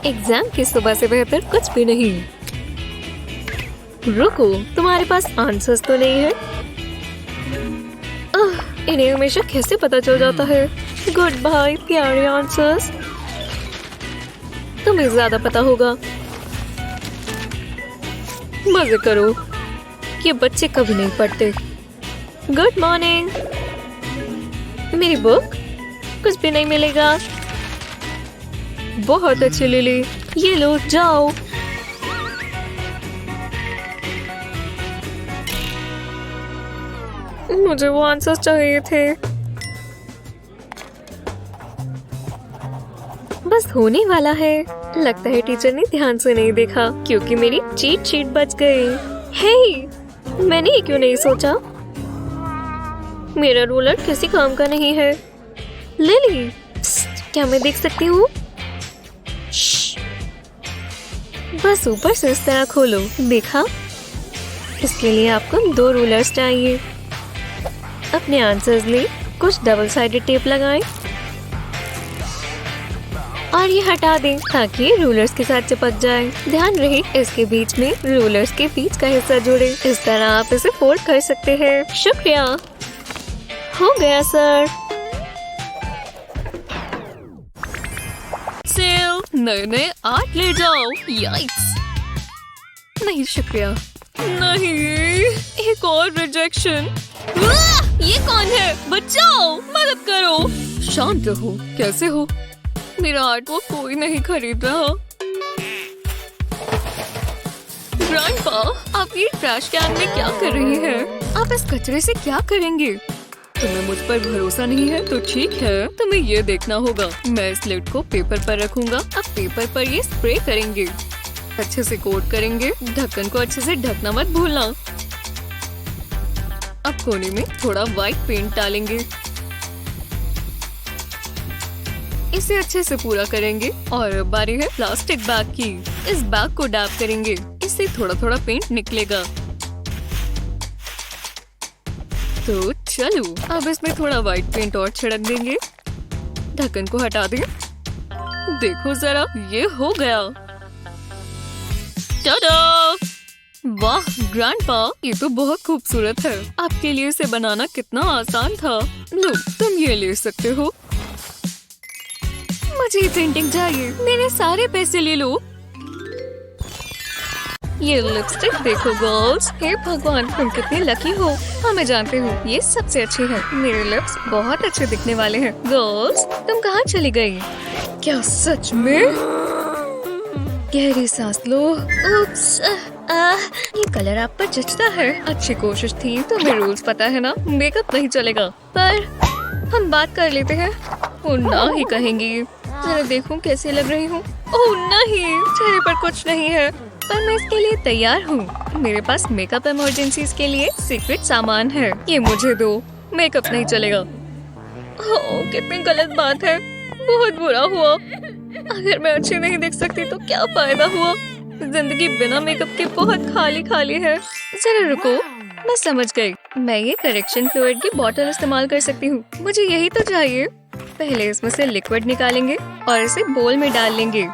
Speaker 2: एग्जाम की सुबह से बेहतर कुछ भी नहीं। रुको, तुम्हारे पास आंसर्स तो नहीं है? इन्हें हमेशा कैसे पता चल जाता है? गुड बाय प्यारे आंसर्स। तुम्हें ज्यादा पता होगा। मजे करो। ये बच्चे कभी नहीं पढ़ते। Good morning. मेरी बुक? कुछ भी नहीं मिलेगा। बहुत अच्छी लिली। ये लो, जाओ। मुझे वो आंसर्स चाहिए थे। बस होने वाला है। लगता है टीचर ने ध्यान से नहीं देखा क्योंकि मेरी चीट शीट बच गई। हे, मैंने ये क्यों नहीं सोचा? मेरा रूलर किसी काम का नहीं है। लिली, क्या मैं देख सकती हूँ? बस ऊपर से इस तरह खोलो। देखा? इसके लिए आपको 2 रूलर्स चाहिए। अपने आंसर्स ले, कुछ डबल साइडेड टेप लगाएं और ये हटा दें ताकि ये रूलर्स के साथ चिपक जाए। ध्यान रहे इसके बीच में रूलर्स के बीच का हिस्सा जोड़े। इस तरह आप इसे फोल्ड कर सकते हैं। शुक्रिया। हो गया सर। सेल, नए आर्ट ले जाओ। याइक्स। नहीं शुक्रिया। नहीं, एक और रिजेक्शन। ये कौन है? बचाओ, मदद करो। शांत रहो। कैसे हो? मेरा आर्ट वो कोई नहीं खरीद रहा। ग्रैंडपा, आप ये ट्रैश कैन में क्या कर रही हैं? आप इस कचरे से क्या करेंगे? तुम्हें मुझ पर भरोसा नहीं है तो ठीक है, तुम्हें ये देखना होगा। मैं इस लिड को पेपर पर रखूंगा। अब पेपर पर ये स्प्रे करेंगे। अच्छे से कोट करेंगे। ढक्कन को अच्छे से ढकना मत भूलना। अब कोने में थोड़ा व्हाइट पेंट डालेंगे। इसे अच्छे से पूरा करेंगे और बारी है प्लास्टिक बैग की। इस बैग को डैप करेंगे। इससे थोड़ा थोड़ा पेंट निकलेगा। तो चलो, अब इसमें थोड़ा व्हाइट पेंट और छिड़क देंगे। ढक्कन को हटा दें। देखो जरा, ये हो गया। टाडा! वाह ग्रैंडपा, ये तो बहुत खूबसूरत है। आपके लिए इसे बनाना कितना आसान था। लो, तुम ये ले सकते हो। मुझे ये पेंटिंग चाहिए। मेरे सारे पैसे ले लो। ये लिपस्टिक देखो गर्ल्स। हे भगवान, तुम कितनी लकी हो। हाँ मैं जानती हूँ, ये सबसे अच्छी है। मेरे लिप्स बहुत अच्छे दिखने वाले हैं। गर्ल्स, तुम कहाँ चली गई? क्या सच में? गहरी सांस लो। उप्स, ये कलर आप पर जचता है। अच्छी कोशिश थी। तुम्हें रूल्स पता है ना, मेकअप नहीं चलेगा। पर हम बात कर लेते हैं। ओ ना ही कहेंगी। जरा देखूं कैसे लग रही हूँ। ओह नहीं, चेहरे पर कुछ नहीं है, पर मैं इसके लिए तैयार हूँ। मेरे पास मेकअप इमरजेंसीज के लिए सीक्रेट सामान है। ये मुझे दो। मेकअप नहीं चलेगा। ओह कितनी गलत बात है। बहुत बुरा हुआ। अगर मैं अच्छी नहीं दिख सकती तो क्या फायदा हुआ। जिंदगी बिना मेकअप के बहुत खाली खाली है। जरा रुको, मैं समझ गई। मैं ये करेक्शन फ्लूइड की बोतल इस्तेमाल कर सकती हूँ। मुझे यही तो चाहिए। पहले इसमें से लिक्विड निकालेंगे और इसे बोल में डाल लेंगे।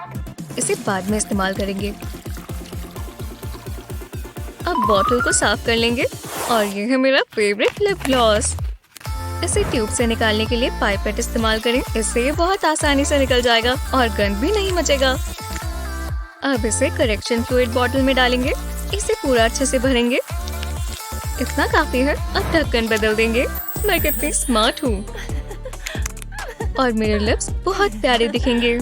Speaker 2: इसे बाद में इस्तेमाल करेंगे। अब बोतल को साफ कर लेंगे और ये है मेरा फेवरेट लिप ग्लॉस। इसे ट्यूब से निकालने के लिए पाइपेट इस्तेमाल करें। इससे ये बहुत आसानी से निकल जाएगा और गंद भी नहीं मचेगा। अब इसे करेक्शन फ्लूइड बोतल में डालेंगे। इसे पूरा अच्छे से भरेंगे। इतना काफी है। अब ढक्कन बदल देंगे। मैं कितनी स्मार्ट हूँ और मेरे लिप्स बहुत प्यारे दिखेंगे।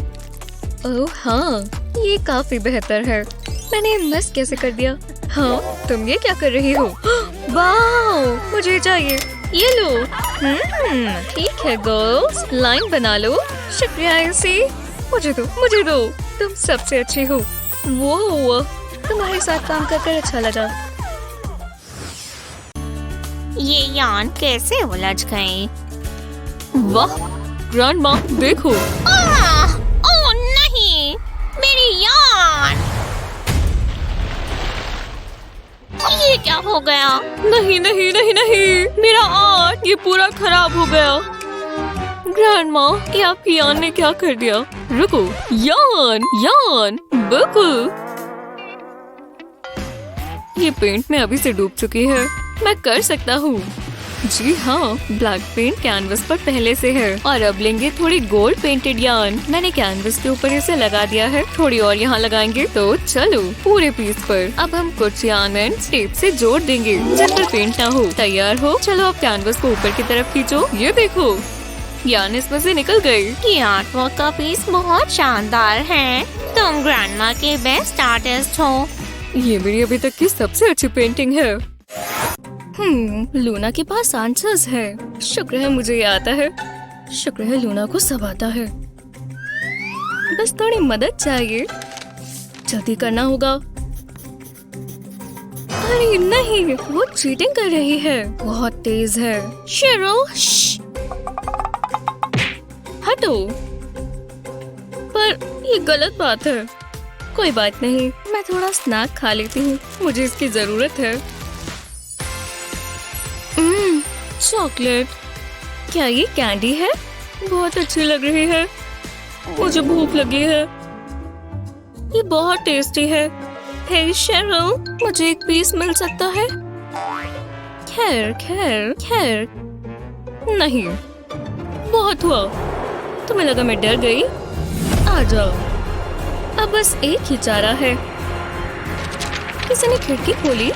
Speaker 2: ओह हाँ, ये काफी बेहतर है। मैंने मिस कैसे कर दिया। हाँ, तुम ये क्या कर रही हो? वाह, मुझे चाहिए। ये लो। ठीक है गर्ल्स, लाइन बना लो। शुक्रिया इसी। मुझे दो, मुझे दो। तुम सबसे अच्छी हो। वो तुम्हारे साथ काम कर अच्छा लगा।
Speaker 3: ये यान कैसे उलझ गए?
Speaker 2: वाह ग्रैंडमा, देखो।
Speaker 3: ओह नहीं, मेरी यान! ये क्या हो गया?
Speaker 2: नहीं नहीं नहीं नहीं, मेरा आर्ट ये पूरा खराब हो गया। ग्रैंडमा, ये आपकी यान ने क्या कर दिया? रुको, यान यान, बिल्कुल। ये पेंट में अभी से डूब चुकी है। मैं कर सकता हूँ। जी हाँ, ब्लैक पेंट कैनवस पर पहले से है। और अब लेंगे थोड़ी गोल्ड पेंटेड यार्न। मैंने कैनवस के ऊपर इसे लगा दिया है। थोड़ी और यहाँ लगाएंगे। तो चलो पूरे पीस पर। अब हम कुछ यार्न एंड टेप से जोड़ देंगे जिन पर पेंट ना हो। तैयार हो? चलो अब कैनवस को ऊपर की तरफ खींचो। ये देखो, यार्न इसमें से निकल गई।
Speaker 3: ये आर्टवर्क का पीस बहुत शानदार है। तुम ग्रैंडमा के बेस्ट आर्टिस्ट हो।
Speaker 2: ये मेरी अभी तक की सबसे अच्छी पेंटिंग है। लूना के पास आंसर्स है। शुक्र है मुझे ये आता है। शुक्र है लूना को सब आता है। बस थोड़ी मदद चाहिए। जल्दी करना होगा। अरे नहीं, वो चीटिंग कर रही है। बहुत तेज है। शेरो, हटो। पर ये गलत बात है। कोई बात नहीं, मैं थोड़ा स्नैक खा लेती हूँ। मुझे इसकी जरूरत है। चॉकलेट। क्या ये कैंडी है? बहुत अच्छी लग रही है। मुझे भूख लगी है। ये बहुत टेस्टी है। हे शेरो, मुझे एक पीस मिल सकता है? खैर खैर खैर, नहीं, बहुत हुआ। तुम्हें लगा मैं डर गई? आ जाओ। अब बस एक ही चारा है। किसी ने खिड़की खोली।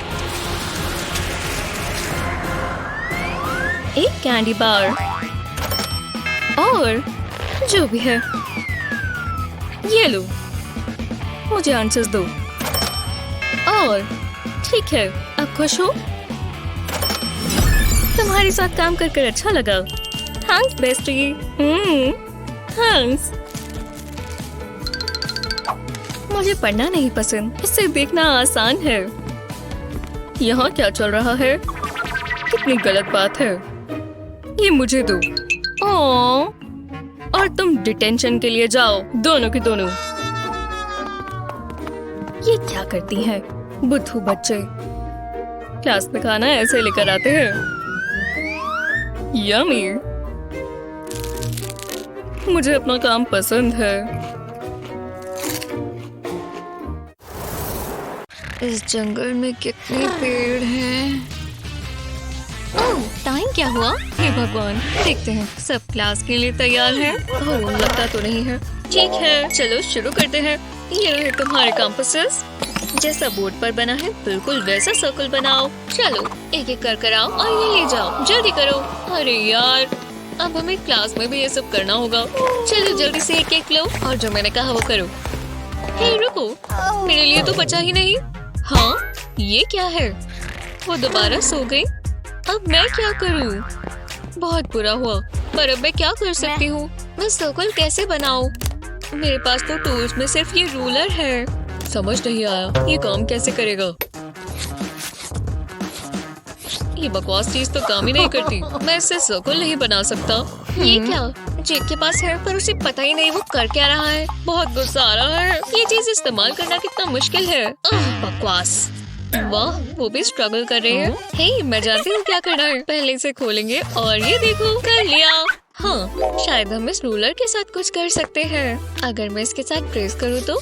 Speaker 2: एक कैंडी बार और जो भी है, ये लो। मुझे आंसर्स दो। और ठीक है, अब खुश हो? तुम्हारे साथ काम कर अच्छा लगा। Thanks bestie. थैंक्स। मुझे पढ़ना नहीं पसंद, इसे देखना आसान है। यहाँ क्या चल रहा है? कितनी गलत बात है। ये मुझे दो। और तुम डिटेंशन के लिए जाओ, दोनों की दोनों। ये क्या करती हैं? बुद्धू बच्चे क्लास में खाना ऐसे लेकर आते हैं। यम्मी। मुझे अपना काम पसंद है। इस जंगल में कितने पेड़ हैं। ओह, टाइम क्या हुआ? हे भगवान, देखते हैं सब क्लास के लिए तैयार हैं। ओह, लगता तो नहीं है। ठीक है, चलो शुरू करते हैं। ये है तुम्हारे कंपासेस। जैसा बोर्ड पर बना है बिल्कुल वैसा सर्कल बनाओ। चलो एक एक कर आओ और ये ले जाओ, जल्दी करो। अरे यार, अब हमें क्लास में भी ये सब करना होगा। चलो जल्दी से एक एक लो और जो मैंने कहा वो करो। हे रुको, मेरे लिए तो बचा ही नहीं। हाँ, ये क्या है? वो दोबारा सो गई। अब मैं क्या करूँ? बहुत बुरा हुआ, पर अब मैं क्या कर सकती हूँ? मैं सर्कल कैसे बनाऊँ? मेरे पास तो टूल्स में सिर्फ ये रूलर है। समझ नहीं आया ये काम कैसे करेगा। ये बकवास चीज तो काम ही नहीं करती। मैं इससे सर्कल नहीं बना सकता। ये क्या? जेक के पास है पर उसे पता ही नहीं वो कर क्या रहा है। बहुत गुस्सा आ रहा है। ये चीज इस्तेमाल करना कितना मुश्किल है। बकवास। वाह, वो भी स्ट्रगल कर रहे हैं। हे, मैं जानती हूँ क्या करना है। पहले इसे खोलेंगे और ये देखो, कर लिया। हाँ, शायद हम इस रूलर के साथ कुछ कर सकते हैं। अगर मैं इसके साथ प्रेस करूँ तो?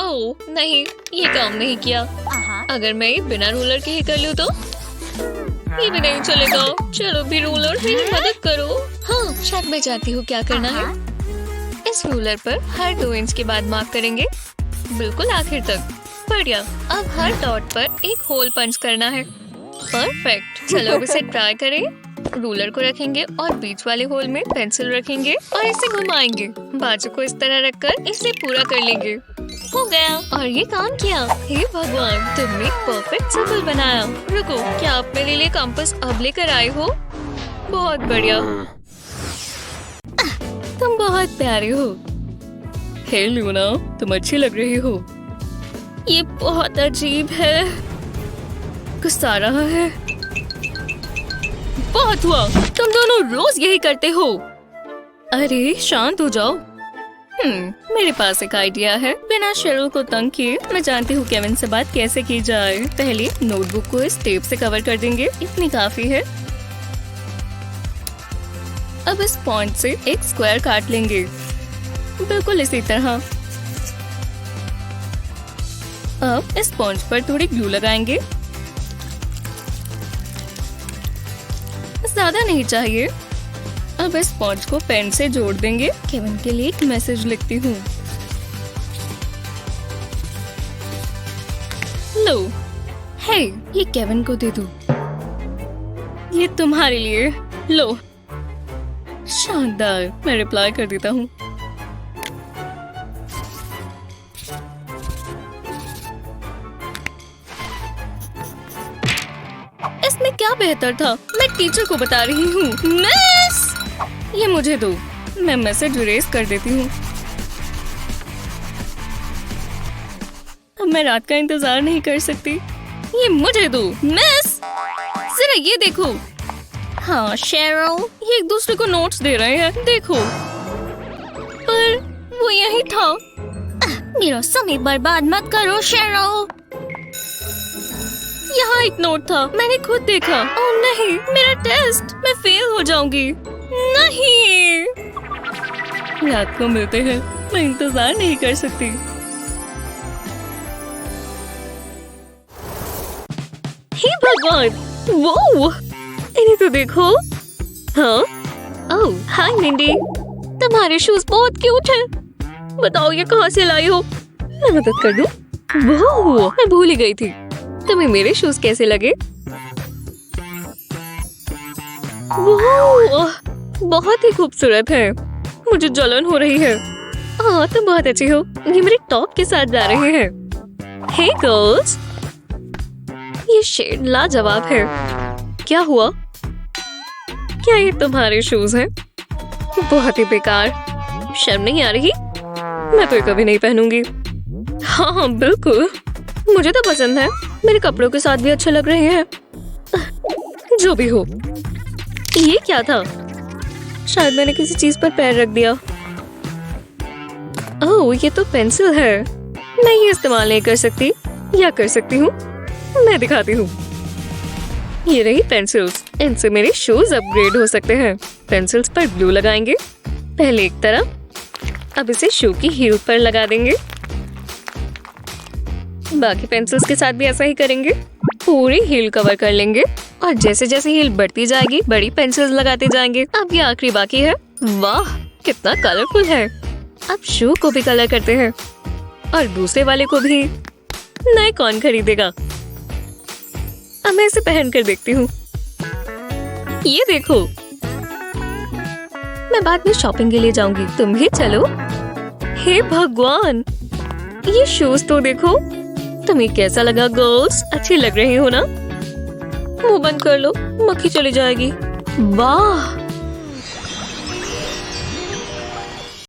Speaker 2: ओह नहीं, ये काम नहीं किया। अगर मैं ये बिना रूलर के ही कर लूँ तो? ये भी नहीं चलेगा। चलो भी रूलर, मेरी मदद करो। हाँ, शायद मैं जानती हूँ क्या करना है। इस रूलर पर हर 2 इंच के बाद मार्क करेंगे, बिल्कुल आखिर तक। बढ़िया। अब हर डॉट पर एक होल पंच करना है। परफेक्ट। चलो अब इसे ट्राई करें। रूलर को रखेंगे और बीच वाले होल में पेंसिल रखेंगे और इसे घुमाएंगे। बाजू को इस तरह रखकर इसे पूरा कर लेंगे। हो गया। और ये काम किया। हे भगवान, तुमने एक परफेक्ट सर्कल बनाया। रुको, क्या आप मेरे लिए कंपास अब लेकर आए हो? बहुत बढ़िया। तुम बहुत प्यारे हो। हे लूना, तुम अच्छी लग रही हो। ये बहुत अजीब है। गुस्सा आ रहा है। बहुत हुआ, तुम दोनों रोज यही करते हो। अरे शांत हो जाओ। मेरे पास एक आइडिया है। बिना शेरों को तंग किए मैं जानती हूँ केविन से बात कैसे की जाए। पहले नोटबुक को इस टेप से कवर कर देंगे, इतनी काफी है। अब इस पॉइंट से एक स्क्वायर काट लेंगे, बिल्कुल इसी तरह। अब इस पॉइंट पर थोड़ी ग्लू लगाएंगे, ज्यादा नहीं चाहिए। अब इस पॉइंट को पेन से जोड़ देंगे। केविन के लिए एक मैसेज लिखती हूँ। लो, हे, ये केविन को दे दो। ये तुम्हारे लिए। लो, शानदार। मैं रिप्लाई कर देता हूँ। इसमें क्या बेहतर था? मैं टीचर को बता रही हूँ। मिस, ये मुझे दो। मैं मैसेज इरेज कर देती हूँ। अब मैं रात का इंतजार नहीं कर सकती। ये मुझे दो। मिस, जरा ये देखो। हाँ शेरो, ये एक दूसरे को नोट्स दे रहे हैं, देखो। पर वो यही था। मेरा समय बर्बाद मत करो शेरो। यहाँ एक नोट था, मैंने खुद देखा। ओह नहीं, मेरा टेस्ट, मैं फेल हो जाऊंगी। नहीं, रात को मिलते हैं। मैं इंतजार नहीं कर सकती। हे भगवान, वो इन्हें तो देखो। हाँ, ओह हाय मिंडी, तुम्हारे शूज बहुत क्यूट हैं। बताओ ये कहाँ से लाई हो? मैं मदद कर दूं? वो मैं भूल ही गई थी। तुम्हें मेरे शूज कैसे लगे? वो बहुत ही खूबसूरत है। मुझे जलन हो रही है। हाँ, तुम बहुत अच्छी हो। ये मेरे टॉप के साथ जा रहे हैं। हे गर्ल्स, ये शेड लाजवाब है। क्या हुआ? क्या ये तुम्हारे शूज हैं? बहुत ही बेकार। शर्म नहीं आ रही? मैं तो कभी नहीं पहनूंगी। हाँ बिल्कुल, मुझे तो पसंद है। मेरे कपड़ों के साथ भी अच्छे लग रहे हैं। जो भी हो, ये क्या था? शायद मैंने किसी चीज पर पैर रख दिया। ओह, ये तो पेंसिल है। मैं ये इस्तेमाल नहीं कर सकती, या कर सकती हूँ? मैं दिखाती हूँ। ये रही पेंसिल्स। इनसे मेरे शूज अपग्रेड हो सकते हैं। पेंसिल्स पर ग्लू लगाएंगे, पहले एक तरफ। अब इसे शू की हील पर लगा देंगे। बाकी पेंसिल्स के साथ भी ऐसा ही करेंगे। पूरी हील कवर कर लेंगे और जैसे जैसे हील बढ़ती जाएगी बड़ी पेंसिल्स लगाते जाएंगे। अब ये आखिरी बाकी है। वाह कितना कलरफुल है। अब शू को भी कलर करते हैं और दूसरे वाले को भी। नए कौन खरीदेगा? अब मैं इसे पहन कर देखती हूँ। ये देखो, मैं बाद में शॉपिंग के लिए जाऊंगी, तुम भी चलो। हे भगवान, ये शूज तो देखो। तुम्हें कैसा लगा गर्ल्स? अच्छी लग रही हो ना? मुंह बंद कर लो, मक्खी चली जाएगी। वाह